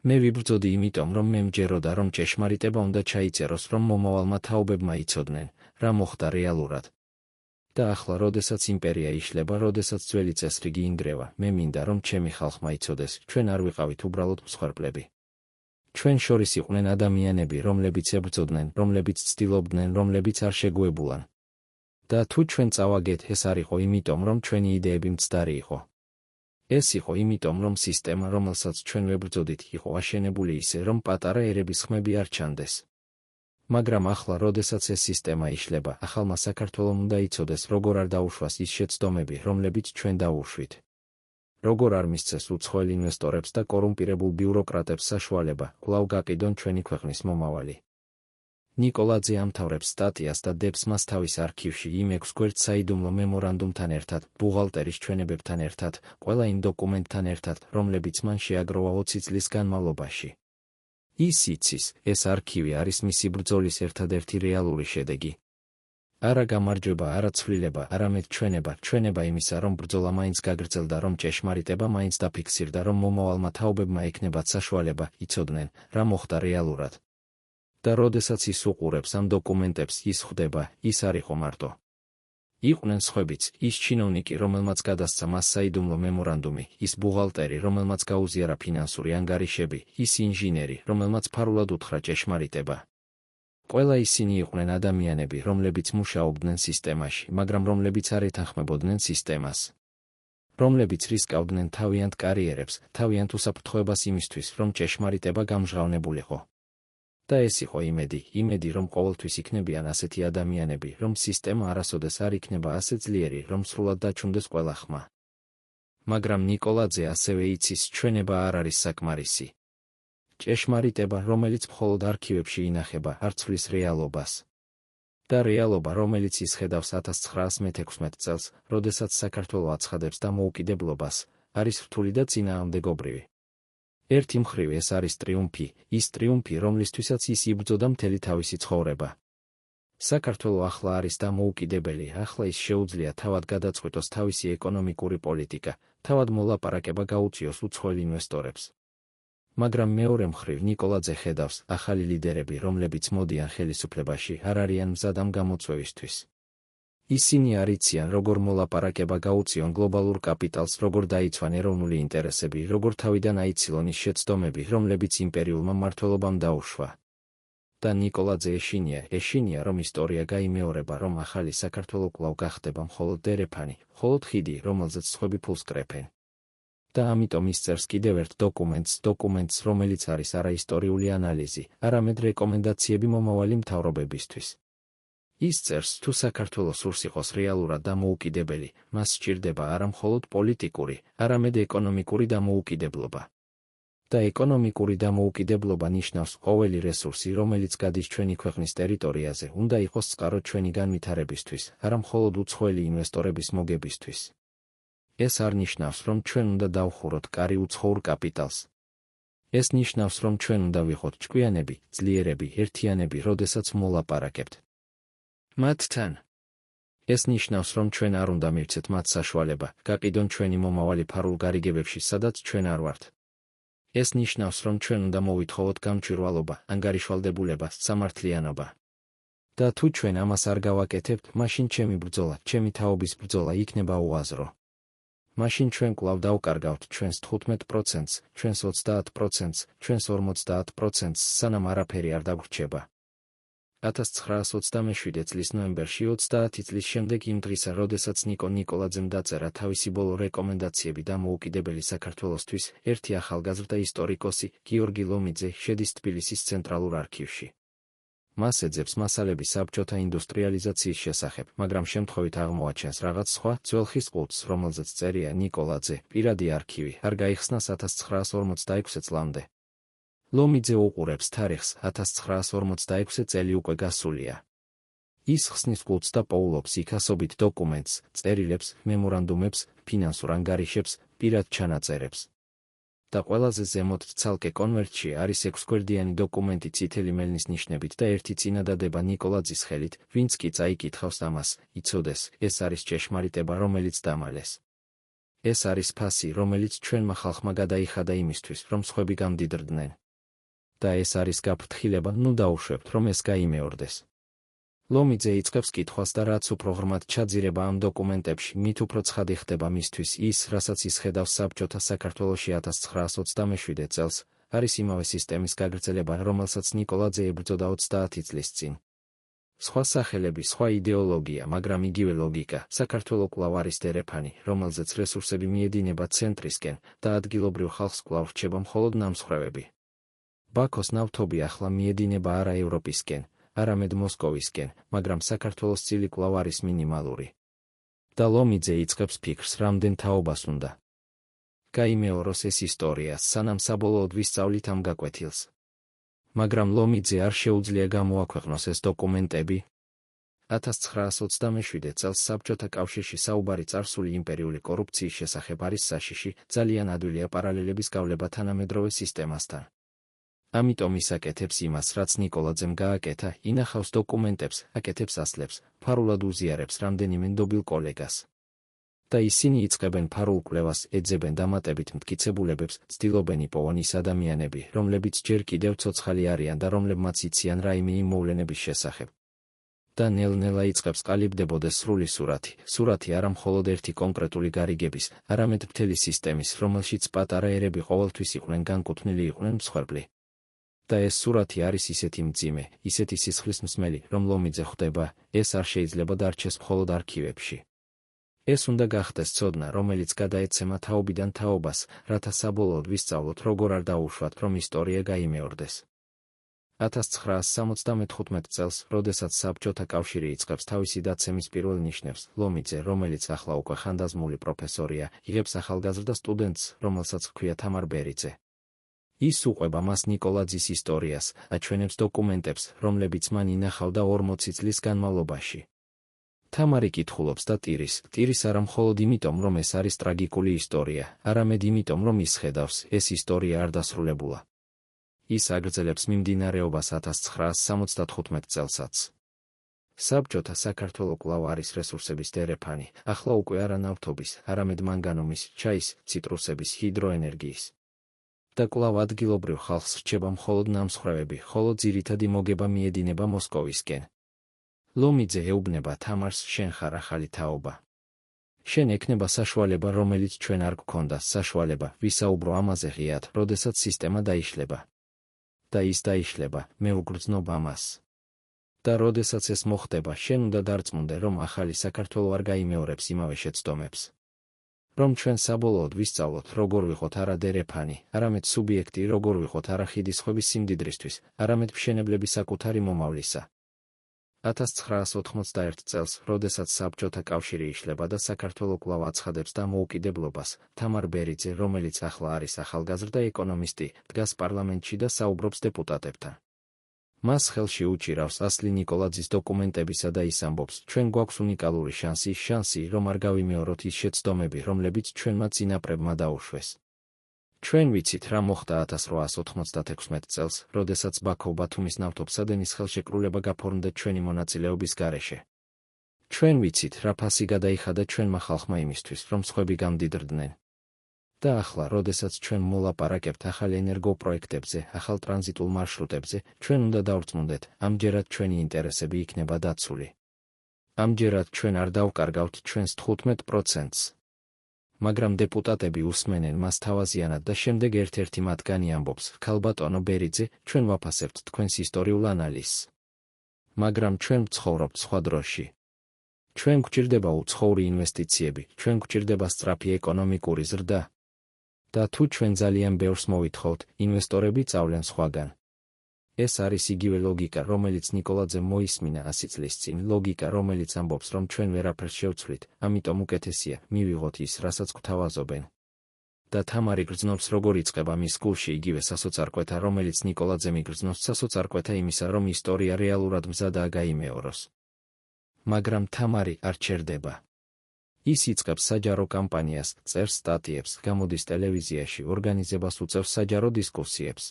მე ვიბრძოდი იმიტომ, რომ მე მჯეროდა, რომ ჭეშმარიტება უნდა ჩაიწეროს, რომ მომავალმა თაობებმა იცოდნენ, რა მოხდა რეალურად. და ახლა, როდესაც იმპერია იშლება, როდესაც ძველი წესრიგი ინგრევა, მე მინდა, რომ ჩემი ხალხმა იცოდეს, ჩვენ არ ვიყავით უბრალოდ მსხვერპლები. ჩვენ შორის იყვნენ ადამიანები, რომლებიც ებრძოდნენ, რომლებიც ცდილობდნენ, რომლებიც არ შეგუებულან. და თუ ჩვენ წავაგეთ, ეს არ იყო იმიტომ, რომ ჩვენი იდეები მცდარი იყო. ეს იყო იმიტომ, რომ სისტემა, რომელსაც ჩვენ ვებრძოდით, იყო აშენებული ისე, რომ პატარა ერების ხმები არ ჩანდეს. მაგრამ ახლა, როდესაც ეს სისტემა იშლება, ახალმა საქართველომ უნდა იცოდეს, როგორ არ დაუშვას ის შეცდომები, რომლებიც ჩვენ დაუშვით. როგორ არ მისცეს უცხოელ ინვესტორებს და კორუმპირებულ ბიუროკრატებს საშუალება, კვლავ გაყიდონ ჩვენი ქვეყნის მომავალი. ნიკოლაძე ამთავრებს სტატიას და დებს მას თავის არქივში იმ 6 გვერდ საიდუმლო მემორანდუმთან ერთად, ბუღალტერის ჩვენებებთან ერთად, ყველა იმ დოკუმენტთან ერთად, რომლებიც მან შეაგროვა 20 წლის განმავლობაში. ის იცის, ეს არქივი არის მისი ბრძოლის ერთადერთი რეალური შედეგი. არა გამარჯვება, არა ცვლილება, არამედ ჩვენება იმისა, რომ ბრძოლა მაინც გაგრძელდა, რომ ჭეშმარიტება მაინც დაფიქსირდა, რომ მომავალმა თაობებმა ექნებათ საშუალება, იცოდნენ, რა მოხდა რეალურად. და როდესაც ის უყურებს ამ დოკუმენტებს, ის ხვდება, ის არ იყო მარტო. იყვნენ სხვებიც, ის ჩინოვნიკი, რომელმაც გადასცა მას საიდუმლო მემორანდუმი, ის ბუღალტერი, რომელმაც გაუზიარა ფინანსური ანგარიშები, ის ინჟინერი, რომელმაც ფარულად უთხრა ჭეშმარიტება. ყველა ისინი იყვნენ ადამიანები, რომლებიც მუშაობდნენ სისტემაში, მაგრამ რომლებიც არ ეთანხმებოდნენ სისტემას. რომლებიც რისკავდნენ თავიანთ კარიერებს, თავიანთ უსაფრთხოებას იმისთვის, რომ ჭეშმარიტება გამჟღავნებულიყო. და ეს იყო იმედი, რომ ყოველთვის იქნებიან ასეთი ადამიანები, რომ სისტემა არასოდეს არ იქნება ასე ძლიერი, რომ სრულად დაჩუნდეს ყველა ხმა. მაგრამ ნიკოლაძე ასევე იცის, ჩვენება არ არის საკმარისი. ჭეშმარიტება, რომელიც მხოლოდ არქივებში ინახება, არ ცვლის რეალობას. და რეალობა, რომელიც ის ხედავს 1916 წელს, როდესაც საქართველო აცხადებს დამოუკიდებლობას, არის რთული და წინააღმდეგობრივი. ერთი მხრივ ეს არის ტრიუმფი, ის ტრიუმფი, რომლისთვისაც ის იბრძოდა მთელი თავისი ცხოვრება. საქართველო ახლა არის დამოუკიდებელი, ახლა ის შეუძლია თავად გადაწყვიტოს თავისი ეკონომიკური პოლიტიკა, თავად მოლაპარაკება გაუწიოს უცხოელ ინვესტორებს. მაგრამ მეორე მხრივ ნიკოლაძე ხედავს, ახალი ლიდერები, რომლებიც მოდიან ხელისუფლებაში, არ არიან მზად ამ გამოწვევისთვის. ისინი არ იციან, როგორ მოლაპარაკება გაუწიონ გლობალურ კაპიტალს, როგორ დაიცვან ეროვნული ინტერესები, როგორ თავიდან აიცილონ ის შეცდომები, რომლებიც იმპერიულმა მმართველობამ დაუშვა. და ნიკოლაძე ეშინია, რომ ისტორია გაიმეორება, რომ ახალი საქართველო კვლავ გახდება მხოლოდ დერეფანი, მხოლოდ ხიდი, რომელზეც სხვები ფულს კრეფენ. და ამიტომ ის წერს კიდევ ერთ დოკუმენტს, რომელიც არის არა ისტორიული ანალიზი, არამედ რეკომენდაციები მომავალი მთავრობებისთვის. ის წერს, თუ საქართველოს სურს იყოს რეალურად დამოუკიდებელი, მას სჭირდება არა მხოლოდ პოლიტიკური, არამედ ეკონომიკური დამოუკიდებლობა. და ეკონომიკური დამოუკიდებლობა ნიშნავს, ყოველი რესურსი, რომელიც გადის ჩვენი ქვეყნის ტერიტორიაზე, უნდა იყოს წყარო ჩვენი განვითარებისთვის, არა მხოლოდ უცხოელი ინვესტორების მოგებისთვის. ეს არ ნიშნავს, რომ ჩვენ უნდა დავხუროთ კარი უცხოურ კაპიტალს. ეს ნიშნავს, რომ ჩვენ უნდა ვიყოთ ჭკვიანები, ძლიერები, ერთიანები, როდესაც მოლაპარაკებთ მათთან. ეს ნიშნავს, რომ ჩვენ არ უნდა მივცეთ მათ საშუალება, გაყიდონ ჩვენი მომავალი ფარულ გარიგებებში, სადაც ჩვენ არ ვართ. ეს ნიშნავს, რომ ჩვენ უნდა მოვითხოვოთ გამჭვირვალობა, ანგარიშვალდებულება, სამართლიანობა. და თუ ჩვენ ამას არ გავაკეთებთ, მაშინ ჩემი ბრძოლა, ჩემი თაობის ბრძოლა იქნება უაზრო. მაშინ ჩვენ კვლავ დავკარგავთ ჩვენს 15%-ს, ჩვენს 30%-ს, ჩვენს 50%-ს, სანამ არაფერი არ დაგვრჩება. 1927 წლის ნოემბერში 30 წლის შემდეგ იმ დღისა, როდესაც ნიკო ნიკოლაძემ დაწერა თავისი ბოლო რეკომენდაციები დამოუკიდებელი საქართველოსთვის, ერთი ახალგაზრდა ისტორიკოსი, გიორგი ლომიძე, შედის თბილისის ცენტრალურ არქივში. მას ეძებს მასალები საბჭოთა ინდუსტრიალიზაციის შესახებ, მაგრამ შემთხვევით აღმოაჩენს რაღაც სხვა, ძველხის ყუთს, რომელზეც წერია ნიკოლაძე, პირადი არქივი, არ გაიხსნას 1946 წლამდე. ლომიძე უყურებს თარიღს, 1946 წელი უკვე გასულია. ის ხსნის ყუთს და პოულობს იქ ასობით დოკუმენტს, წერილებს, მემორანდუმებს, ფინანსურ ანგარიშებს, პირად ჩანაწერებს. და ყველაზე ზემოთ ცალკე კონვერტში არის 6 გვერდიანი დოკუმენტი წითელი მელნის ნიშნებით და ერთი წინადადება ნიკოლაძის ხელით, ვინც კი წაიკითხავს ამას, იცოდეს, ეს არის ჭეშმარიტება, რომელიც დამალეს. ეს არის ფასი, რომელიც ჩვენმა ხალხმა გადაიხადა იმისთვის, რომ სხვები გამდიდრდნენ. და ეს არის გაფრთხილება, ნუ დაუშვებთ, რომ ეს გაიმეორდეს. ლომიძე იწყებს კითხვას და რაც უფრო ღრმად ჩაძირება ამ დოკუმენტებში, მით უფრო ცხადი ხდება მისთვის ის, რასაც ისხედავს საბჭოთა საქართველოში 1927 წელს, არის იმავე სისტემის გაგრძელება, რომელსაც ნიკოლაძე ებრძოდა 30 წლის წინ. სხვა სახელები, სხვა იდეოლოგია, მაგრამ იგივე ლოგიკა, საქართველო კვლავ არის დერეფანი, რომელზეც რესურსები მიედინება ცენტრისკენ და ადგილობრივ ხალხს კვლავ რჩება მხოლოდ ნამსხვრევები. ბაქოს ნავთობი ახლა მიედინება არა ევროპისკენ, არამედ მოსკოვისკენ, მაგრამ საქართველოს წილი კვლავ არის მინიმალური. და ლომიძე იწყებს ფიქრს, რამდენ თაობას უნდა გაიმეოროს ეს ისტორია, სანამ საბოლოოდ ვისწავლით ამ გაკვეთილს. მაგრამ ლომიძე არ შეუძლია გამოაქვეყნოს ეს დოკუმენტები. 1927 წელს საბჭოთა კავშირში საუბარი წარსული იმპერიული კორუფციის შესახებ არის საშიში, ძალიან ადვილია პარალელების გავლება თანამედროვე სისტემასთან. ამიტომ ის აკეთებს იმას, რაც ნიკოლაძემ გააკეთა, ინახავს დოკუმენტებს, აკეთებს ასლებს, ფარულად უზიარებს რამდენიმე ნდობილ კოლეგას. და ისინი იწყებენ ფარულ კვლევას, ეძებენ დამატებით მტკიცებულებებს, ცდილობენ იპოვონ ის ადამიანები, რომლებიც ჯერ კიდევ ცოცხალი არიან და რომლებმაც იციან რაიმე იმ მოვლენების შესახებ. და ნელ-ნელა იწყებს ყალიბდებოდეს სრული სურათი არა მხოლოდ ერთი კონკრეტული გარიგების, არამედ მთელი სისტემის, რომელშიც პატარა ერები ყოველთვის იყვნენ განკუთვნილი, იყვნენ მსხვერპლი. და ეს სურათი არის ისეთი მძიმე, ისეთი სისხლისმსმელი, რომ ლომიძე ხვდება, ეს არ შეიძლება დარჩეს მხოლოდ არქივებში. ეს უნდა გახდეს ცოდნა, რომელიც გადაეცემა თაობიდან თაობას, რათა საბოლოოდ ვისწავლოთ, როგორ არ დაუშვათ, რომ ისტორია გაიმეორდეს. 1975 წელს, როდესაც საბჭოთა კავშირი იწყებს თავისი დაცემის პირველ ნიშნებს, ლომიძე, რომელიც ახლა უკვე ხანდაზმული პროფესორია, იღებს ახალგაზრდა სტუდენტს, რომელსაც ჰქვია თამარ ბერიძე. ის უყვება მას ნიკოლაძის ისტორიას, აჩვენებს დოკუმენტებს, რომლებიც მან ინახავდა 40 წლის განმავლობაში. თამარი კითხულობს და ტირის არა მხოლოდ იმიტომ, რომ ეს არის ტრაგიკული ისტორია, არამედ იმიტომ, რომ ის ხედავს, ეს ისტორია არ დასრულებულა. ის აგრძელებს მიმდინარეობას 1975 წელსაც. საბჭოთა საქართველო კვლავ არის რესურსების დერეფანი, ახლა უკვე არა ნავთობის, არამედ მანგანუმის, ჩაის, ციტრუსების, ჰიდროენერგიის. და კვლავ ადგილობრივ ხალხს რჩება მხოლოდ ნამსხვრევები, ხოლო ძირითადი მოგება მიედინება მოსკოვისკენ. ლომიძე ეუბნება თამარს, შენ ხარ ახალი თაობა. შენ ექნება საშუალება, რომელიც ჩვენ არ გქონდა, საშუალება, ვისაუბრო ამაზე ღიად, როდესაც სისტემა დაიშლება. და ის დაიშლება, მე ვგრძნობ ამას. და როდესაც ეს მოხდება, შენ უნდა დარწმუნდე, რომ ახალი საქართველო არ გაიმეორებს იმავე შეცდომებს. რომ ჩვენ საბოლოოდ ვისწავლოთ, როგორ ვიყოთ არა დერეფანი, არამედ სუბიექტი, როგორ ვიყოთ არა ხიდისხვების სიმდიდრისთვის, არამედ მშენებლების საკუთარი მომავლისა. 1991 წელს, როდესაც საბჭოთა კავშირი იშლება და საქართველო კვლავ აცხადებს დამოუკიდებლობას, თამარ ბერიძე, რომელიც ახლა არის ახალგაზრდა ეკონომისტი, დგას პარლამენტში და საუბრობს დეპუტატებთან. მას ხელში უჭირავს ასლი ნიკოლაძის დოკუმენტებისა და ის ამბობს, ჩვენ გვაქვს უნიკალური შანსი, რომ არ გავიმეოროთ ის შეცდომები, რომლებიც ჩვენმა წინაპრებმა დაუშვეს. ჩვენ ვიცით, რა მოხდა 1896 წელს, როდესაც ბაქო-ბათუმის ნავთობსადენის ხელშეკრულება გაფორმდა ჩვენი მონაწილეობის გარეშე. ჩვენ ვიცით, რა ფასი გადაიხადა ჩვენმა ხალხმა იმისთვის, რომ სხვები გამდიდრდნენ. და ახლა, როდესაც ჩვენ მოლაპარაკებთ ახალ ენერგოპროექტებზე, ახალ ტრანზიტულ მარშრუტებზე, ჩვენ უნდა დავრწმუნდეთ, ამჯერად ჩვენი ინტერესები იქნება დაცული. ამჯერად ჩვენ არ დავკარგავთ ჩვენს 15%-ს. მაგრამ დეპუტატები უსმენენ მას თავაზიანად და შემდეგ ერთ-ერთი მათგანი ამბობს: ქალბატონო ბერიძე, ჩვენ ვაფასებთ თქვენს ისტორიულ ანალიზს. მაგრამ ჩვენ ვცხოვრობთ სხვა დროში. ჩვენ გვჭირდება უცხოური ინვესტიციები, ჩვენ გვჭირდება სწრაფი ეკონომიკური ზრდა. და თუ ჩვენ ძალიან ბევრს მოვითხოვთ, ინვესტორები წავლენ სხვაგან. ეს არის იგივე ლოგიკა, რომელიც ნიკოლაძემ მოისმინა 100 წლის წინ, ლოგიკა, რომელიც ამბობს, რომ ჩვენ ვერაფერს შევცვლით, ამიტომ უკეთესია, მივიღოთ ის, რასაც გვთავაზობენ. და თამარი გრძნობს, როგორ იწყება მის გულში იგივე სასოწარკვეთა, რომელიც ნიკოლაძემ იგრძნობს, სასოწარკვეთა იმისა, რომ ისტორია რეალურად მზადაა გაიმეოროს. მაგრამ თამარი არ ჩერდება. ის იწყებს საჯარო კამპანიას, წერს სტატიებს, გამოდის ტელევიზიაში, ორგანიზებას უწევს საჯარო დისკუსიებს.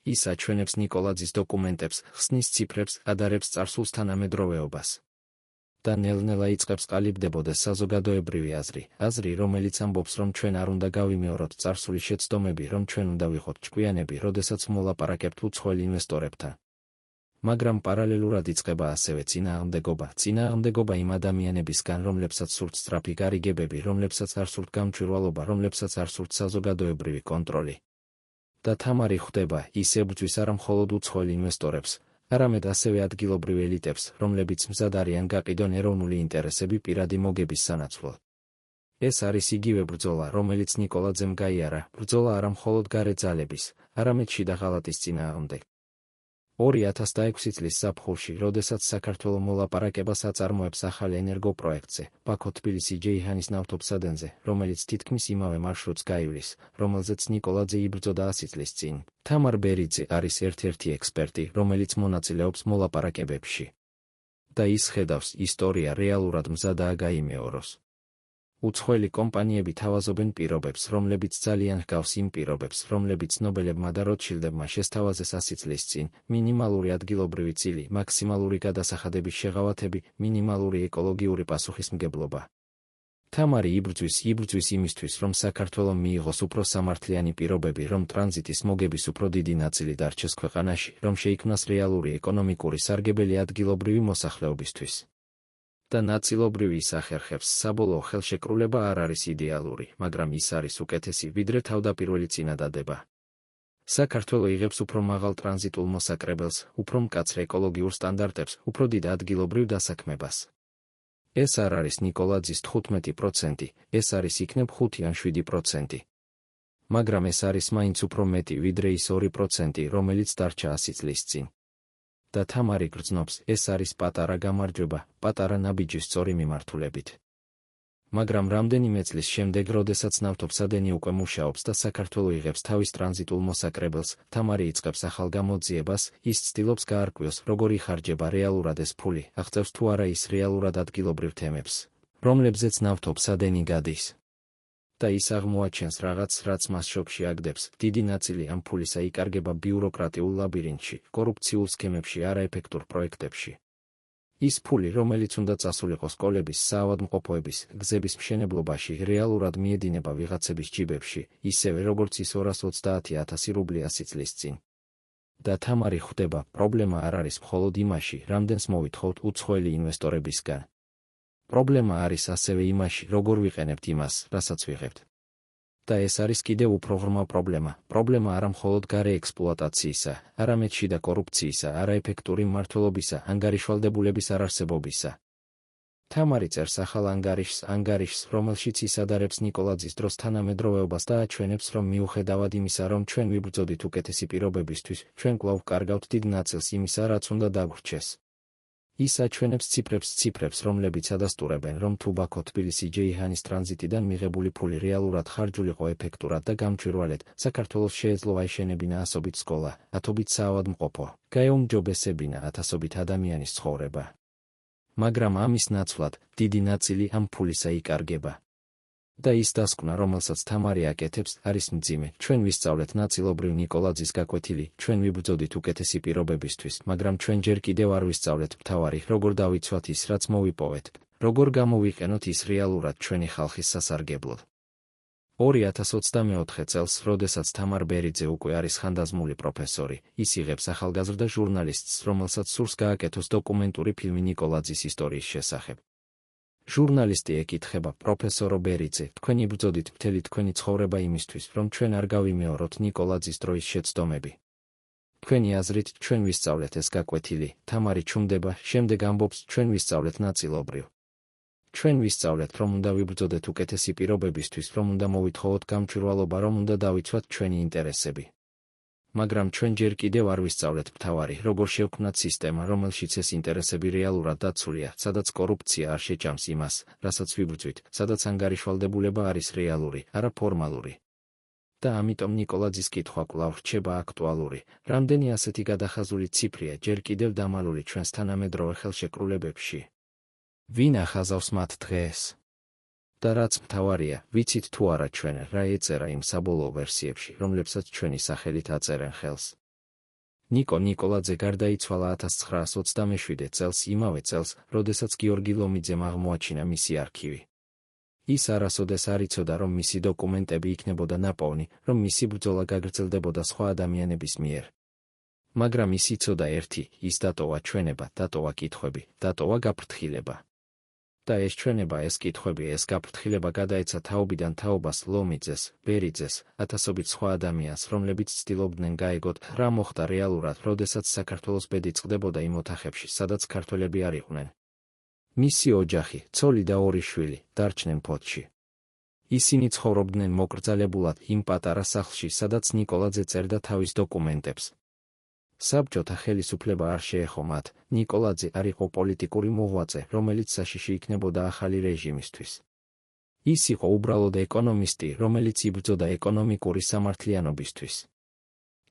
ის აჩვენებს ნიკოლაძის დოკუმენტებს, ხსნის ციფრებს, ადარებს წარსულს თანამედროვეობას. და ნელ-ნელა იწყებს ყალიბდებოდეს საზოგადოებრივი აზრი, რომელიც ამბობს, რომ ჩვენ არ უნდა გავიმეოროთ წარსული შეცდომები, რომ ჩვენ უნდა ვიყოთ ჭკვიანები, როდესაც ვლაპარაკებთ უცხოელ ინვესტორებთან. მაგრამ პარალელურად იწყება ასევე წინააღმდეგობა იმ ადამიანებისგან, რომლებსაც სურთ სწრაფი გარიგებები, რომლებსაც არ სურთ გამჭვირვალობა, რომლებსაც არ სურთ საზოგადოებრივი კონტროლი. და თამარი ხვდება, ის ებრძვის არა მხოლოდ უცხოელ ინვესტორებს, არამედ ასევე ადგილობრივ ელიტებს, რომლებიც მზად არიან გაყიდონ ეროვნული ინტერესები პირადი მოგების სანაცვლოდ. ეს არის იგივე ბრძოლა, რომელიც ნიკოლაძემ გაიარა, ბრძოლა არა მხოლოდ გარე ძალების, არამედ შიდა ღალატის წინააღმდეგ. 2006 წლის ზაფხულში, როდესაც საქართველო მოლაპარაკებას აწარმოებს ახალ ენერგოპროექტზე, ბაქო-თბილისი-ჯეიჰანის ნავთობსადენზე, რომელიც თითქმის იმავე მარშრუტს გაივლის, რომელზეც ნიკოლაძე იბრძოდა 100 წლის წინ. თამარ ბერიძე არის ერთ-ერთი ექსპერტი, რომელიც მონაწილეობს მოლაპარაკებებში. და ის ხედავს, ისტორია რეალურად მზადაა გაიმეოროს. უცხოელი კომპანიები თავაზობენ პირობებს, რომლებიც ძალიან ჰგავს იმ პირობებს, რომლებიც ნობელებმა და როტშილდებმა შესთავაზეს 100 წლის წინ, მინიმალური ადგილობრივი წილი, მაქსიმალური გადასახადების შეღავათები, მინიმალური ეკოლოგიური პასუხისმგებლობა. თამარი იბრძვის იმისთვის, რომ საქართველომ მიიღოს უფრო სამართლიანი პირობები, რომ ტრანზიტის მოგების უფრო დიდი ნაწილი დარჩეს ქვეყანაში, რომ შეიქმნას რეალური ეკონომიკური სარგებელი ადგილობრივი მოსახლეობისთვის. და ნაწილობრივი ის ახერხებს, საბოლოო ხელშეკრულება არ არის იდეალური, მაგრამ ის არის უკეთესი, ვიდრე თავდაპირველი წინადადება. საქართველო იღებს უფრო მაღალ ტრანზიტულ მოსაკრებელს, უფრო მკაცრ ეკოლოგიურ სტანდარტებს, უფრო დიდ ადგილობრივ დასაქმებას. ეს არ არის ნიკოლაძის 15%, ეს არის იქნებ 5 ან 7%. მაგრამ ეს არის მაინც უფრო მეტი, ვიდრე ის 2%, რომელიც დარჩა 100 წლის წინ. და თამარი გრძნობს, ეს არის პატარა გამარჯვება, პატარა ნაბიჯი სწორი მიმართულებით. მაგრამ რამდენიმე წლის შემდეგ, როდესაც ნავთობსადენი უკვე მუშაობს და საქართველო იღებს თავის ტრანზიტულ მოსაკრებელს, თამარი იწყებს ახალ გამოძიებას, ის ცდილობს გაარკვიოს, როგორ იხარჯება რეალურად ეს ფული, აღწევს თუ არა ის რეალურად ადგილობრივ თემებს, რომლებზეც ნავთობსადენი გადის. და ის აღმოაჩენს რაღაც, რაც მას შოკში აგდებს, დიდი ნაწილი ამ ფულისა იკარგება ბიუროკრატიულ ლაბირინთში, კორუფციულ სქემებში, არაეფექტურ პროექტებში. ის ფული, რომელიც უნდა წასულიყო სკოლების, საავადმყოფოების, გზების მშენებლობაში, რეალურად მიედინება ვიღაცების ჯიბებში, ისევე როგორც ის 230,000 რუბლი 100 წლის წინ. და თამარი ხვდება, პრობლემა არ არის მხოლოდ იმაში, რამდენს მოვითხოვთ უცხოელი ინვესტორებისგან. პრობლემა არის ასევე იმაში, როგორ ვიყენებთ იმას, რასაც ვიღებთ. და ეს არის კიდევ უფრო ღრმა პრობლემა არა მხოლოდ გარე ექსპლუატაციისა, არამედ შიდა კორუფციისა, არაეფექტური მმართველობისა, ანგარიშვალდებულების არარსებობისა. თამარი წერს ახალ ანგარიშს, რომელშიც ის ადარებს ნიკოლაძის დროს თანამედროვეობას და აჩვენებს, რომ მიუხედავად იმისა, რომ ჩვენ ვიბრძოდით უკეთესი პირობებისთვის, ჩვენ კვლავ ვკარგავთ დიდ ნაწილს იმისა, რაც უნდა დაგვრჩეს. ის აჩვენებს ციფრებს, რომლებიც ადასტურებენ, რომ თუ ბაქო-თბილისი-ჯეიჰანის ტრანზიტიდან მიღებული ფული რეალურად ხარჯულიყო ეფექტურად და გამჭვირვალედ, საქართველოს შეეძლო აეშენებინა ასობით სკოლა, ათობით საავადმყოფო, გაეუმჯობესებინა ათასობით ადამიანის ცხოვრება. მაგრამ ამის ნაცვლად, დიდი ნაწილი ამ ფულისა იკარგება. და ის დასკვნა, რომელსაც თამარი აკეთებს, არის მძიმე. ჩვენ ვისწავლეთ ნაწილობრივ ნიკოლაძის გაკვეთილი, ჩვენ ვიბრძოდით უკეთესი პირობებისთვის, მაგრამ ჩვენ ჯერ კიდევ არ ვისწავლეთ მთავარი, როგორ დავიცვათ ის, რაც მოვიპოვეთ, როგორ გამოვიყენოთ ის რეალურად ჩვენი ხალხის სასარგებლოდ. 2024 წელს, როდესაც თამარ ბერიძე უკვე არის ხანდაზმული პროფესორი, ის იღებს ახალგაზრდა ჟურნალისტს, რომელსაც სურს გააკეთოს დოკუმენტური ფილმი ნიკოლაძის ისტორიის შესახებ. ჟურნალისტი ეკითხება პროფესორო ბერიძე, თქვენ იბრძოდით მთელი თქვენი ცხოვრება იმისთვის, რომ ჩვენ არ გავიმეოროთ ნიკოლაძის დროის შეცდომები. თქვენი აზრით, ჩვენ ვისწავლეთ ეს გაკვეთილი, თამარი ჩუმდება, შემდეგ ამბობს, ჩვენ ვისწავლეთ ნაწილობრივ. ჩვენ ვისწავლეთ, რომ უნდა ვიბრძოდეთ უკეთესი პირობებისთვის, რომ უნდა მოვითხოვოთ გამჭვირვალობა, რომ უნდა დავიცვათ ჩვენი ინტერესები. მაგრამ ჩვენ ჯერ კიდევ არ ვისწავლეთ მთავარი, როგორ შევქმნათ სისტემა, რომელშიც ეს ინტერესები რეალურად დაცულია, სადაც კორუფცია არ შეჭამს იმას, რასაც ვიბრძვით, სადაც ანგარიშვალდებულება არის რეალური, არა ფორმალური. და ამიტომ ნიკოლაძის კითხვა კვლავ რჩება აქტუალური, რამდენი ასეთი გადახაზული ციფრია ჯერ კიდევ დამალული ჩვენს თანამედროვე ხელშეკრულებებში. ვინ ახაზავს მათ დღეს? და რაც მთავარია, ვიცით თუ არა ჩვენ რა ეწერა იმ საბოლოო ვერსიებში, რომლებსაც ჩვენი სახელით აწერენ ხელს. ნიკო ნიკოლაძე გარდაიცვალა 1927 წელს, იმავე წელს, როდესაც გიორგი ლომიძემ აღმოაჩინა მისი არქივი. ის არასოდეს არ იცოდა, რომ მისი დოკუმენტები იქნებოდა ნაპოვნი, რომ მისი ბრძოლა გაგრძელდებოდა სხვა ადამიანების მიერ. მაგრამ ის იცოდა ერთი, ის დატოვა ჩვენება, დატოვა კითხვები, დატოვა გაფრთხილება. და ეს ჩვენება, ეს კითხვები, ეს გაფრთხილება გადაეცა თაობიდან თაობას ლომიძეს, ბერიძეს, ათასობით სხვა ადამიანს, რომლებიც ცდილობდნენ გაეგოთ, რა მოხდა რეალურად, როდესაც საქართველოს ბედი წყდებოდა იმ ოთახებში, სადაც ქართველები არ იყვნენ. მისი ოჯახი, ცოლი და ორი შვილი, დარჩნენ ფოთში. ისინი ცხოვრობდნენ მოკრძალებულად იმ პატარა სახლში, სადაც ნიკოლაძე წერდა თავის დოკუმენტებს. საბჭოთა ხელისუფლება არ შეეხო მათ, ნიკოლაძე არ იყო პოლიტიკური მოღვაწე, რომელიც საშიში იქნებოდა ახალი რეჟიმისთვის. ის იყო უბრალოდ ეკონომისტი, რომელიც იბრძოდა ეკონომიკური სამართლიანობისთვის.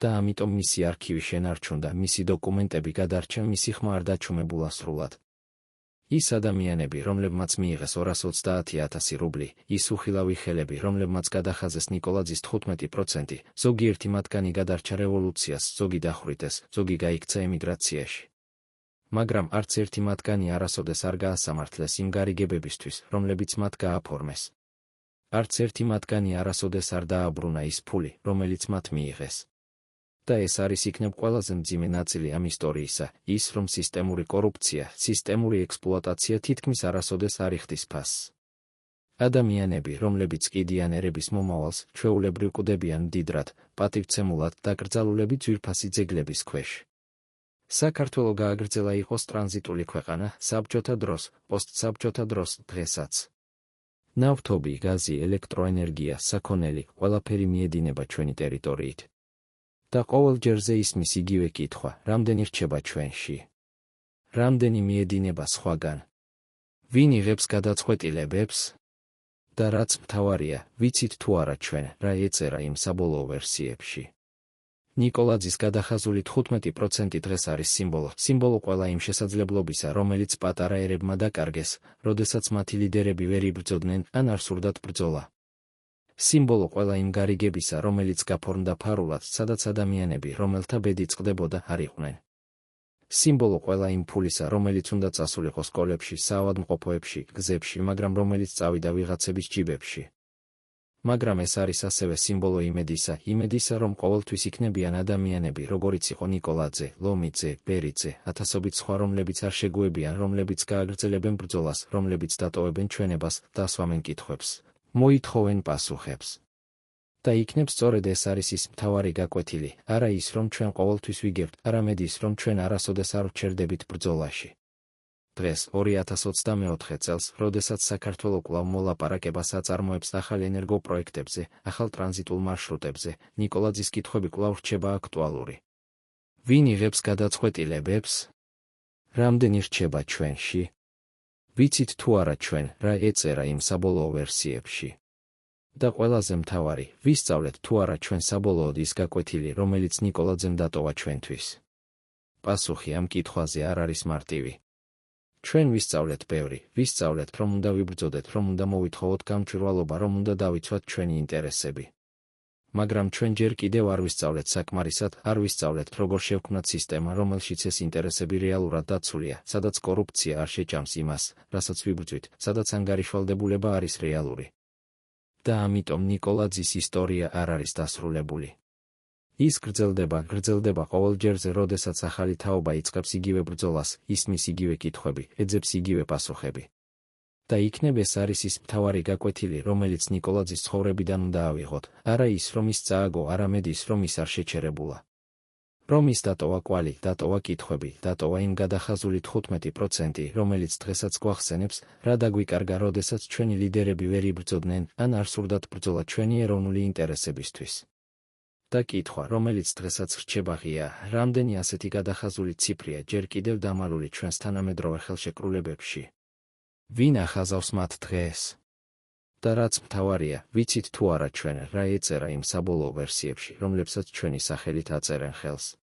და ამიტომ მისი არქივი შენარჩუნდა, მისი დოკუმენტები გადარჩა, მისი ხმა არ დაჩუმებულა სრულად. ის ადამიანები, რომლებმაც მიიღეს 230,000 რუბლი, ის უხილავი ხელები, რომლებმაც გადახაზეს ნიკოლაძის 15%, ზოგიერთი მათგანი გადარჩა რევოლუციას, ზოგი დახვრიტეს, ზოგი გაიქცა ემიგრაციაში. მაგრამ არც ერთი მათგანი არასოდეს არ გაასამართლეს იმ გარიგებებისთვის, რომლებიც მათ გააფორმეს. არც ერთი მათგანი არასოდეს არ დააბრუნა ის ფული, რომელიც მათ მიიღეს. და ეს არის იქნებ ყველაზე მძიმე ნაწილი ამ ისტორიისა, ის რომ სისტემური კორუფცია, სისტემური ექსპლუატაცია თითქმის არასოდეს არ იხდის ფასს. ადამიანები, რომლებიც კიდიან ერების მომავალს, ჩვეულებრივ კვდებიან მდიდრად, პატივცემულად, დაკრძალულები ძვირფასი ძეგლების ქვეშ. საქართველო გააგრძელა იყოს ტრანზიტული ქვეყანა, საბჭოთა დროს, პოსტსაბჭოთა დროს, დღესაც. ნავთობი, გაზი, ელექტროენერგია, საქონელი, ყველაფერი მიედინება ჩვენი ტერიტორიით. და ყოველ ჯერზე ისმის იგივე კითხვა, რამდენი რჩება ჩვენში? რამდენი მიედინება სხვაგან? ვინ იღებს გადაწყვეტილებებს? და რაც მთავარია, ვიცით თუ არა ჩვენ, რა ეწერა იმ საბოლოო ვერსიებში. ნიკოლაძის გადახაზული 15% დღეს არის სიმბოლო ყველა იმ შესაძლებლობისა, რომელიც პატარა ერებმა დაკარგეს, როდესაც მათი ლიდერები ვერ იბრძოდნენ ან არ სურდათ ბრძოლა. სიმბოლო ყველა იმ გარიგებისა, რომელიც გაფორმდა ფარულად, სადაც ადამიანები, რომელთა ბედი წყდებოდა, არ იყვნენ. სიმბოლო ყველა იმ ფულისა, რომელიც უნდა წასულიყო სკოლებში, საავადმყოფოებში, გზებში, მაგრამ რომელიც წავიდა ვიღაცების ჯიბებში. მაგრამ ეს არის ასევე სიმბოლო იმედისა, რომ ყოველთვის იქნებიან ადამიანები, როგორიც იყო ნიკოლაძე, ლომიძე, ბერიძე, ათასობით სხვა, რომლებიც არ შეგუებიან, რომლებიც გააგრძელებენ ბრძოლას, რომლებიც დატოვებენ ჩვენებას, დასვამენ კითხვებს, მოითხოვენ პასუხებს. და იქნებ სწორედ ეს არის ის მთავარი გაკვეთილი, არა ის, რომ ჩვენ ყოველთვის ვიგებთ, არამედ ის, რომ ჩვენ არასოდეს არ ვჩერდებით ბრძოლაში. დღეს 2024 წელს, როდესაც საქართველო კვლავ მოლაპარაკებას აწარმოებს ახალ ენერგოპროექტებზე, ახალ ტრანზიტულ მარშრუტებზე, ნიკოლაძის კითხვები კვლავ რჩება აქტუალური. ვინ იღებს გადაწყვეტილებებს? რამდენი რჩება ჩვენში? ვიცით თუ არა ჩვენ, რა ეწერა იმ საბოლოო ვერსიებში. და ყველაზე მთავარი, ვისწავლეთ თუ არა ჩვენ საბოლოოდ ის გაკვეთილი, რომელიც ნიკოლაძემ დატოვა ჩვენთვის. პასუხი ამ კითხვაზე არ არის მარტივი. ჩვენ ვისწავლეთ ბევრი, ვისწავლეთ, რომ უნდა ვიბრძოდეთ, რომ უნდა მოვითხოვოთ გამჭვირვალობა, რომ უნდა დავიცვათ ჩვენი ინტერესები. მაგრამ ჩვენ ჯერ კიდევ არ ვისწავლეთ საკმარისად, არ ვისწავლეთ, როგორ შევქმნათ სისტემა, რომელშიც ეს ინტერესები რეალურად დაცულია, სადაც კორუფცია არ შეჭამს იმას, რასაც ვიბრძვით, სადაც ანგარიშვალდებულება არის რეალური. და ამიტომ ნიკოლაძის ისტორია არ არის დასრულებული. ის გრძელდება ყოველ ჯერზე, როდესაც ახალი თაობა იწყებს იგივე ბრძოლას, ისმის იგივე კითხვები, ეძებს იგივე პასუხები. და იქნებ ეს არის ის მთავარი გაკვეთილი, რომელიც ნიკოლაძის ცხოვრებიდან უნდა ავიღოთ, არა ის, რომ ის წააგო, არამედ ის, რომ ის არ შეჩერებულა. რომ ის დატოვა კვალი, დატოვა კითხვები, დატოვა იმ გადახაზული 15%, რომელიც დღესაც გვახსენებს, რა დაგვიკარგა, როდესაც ჩვენი ლიდერები ვერ იბრძოდნენ, ან არ სურდათ ბრძოლა ჩვენი ეროვნული ინტერესებისთვის. და კითხვა, რომელიც დღესაც რჩება ღია, რამდენი ასეთი გადახაზული ციფრია ჯერ კიდევ დამალული ჩვენს თანამედროვე ხელშეკრულებებში. ვინ ახაზავს მათ დღეს? და რაც მთავარია, ვიცით თუ არა ჩვენ რა ეწერა იმ საბოლოო ვერსიებში, რომლებსაც ჩვენი სახელით აწერენ ხელს.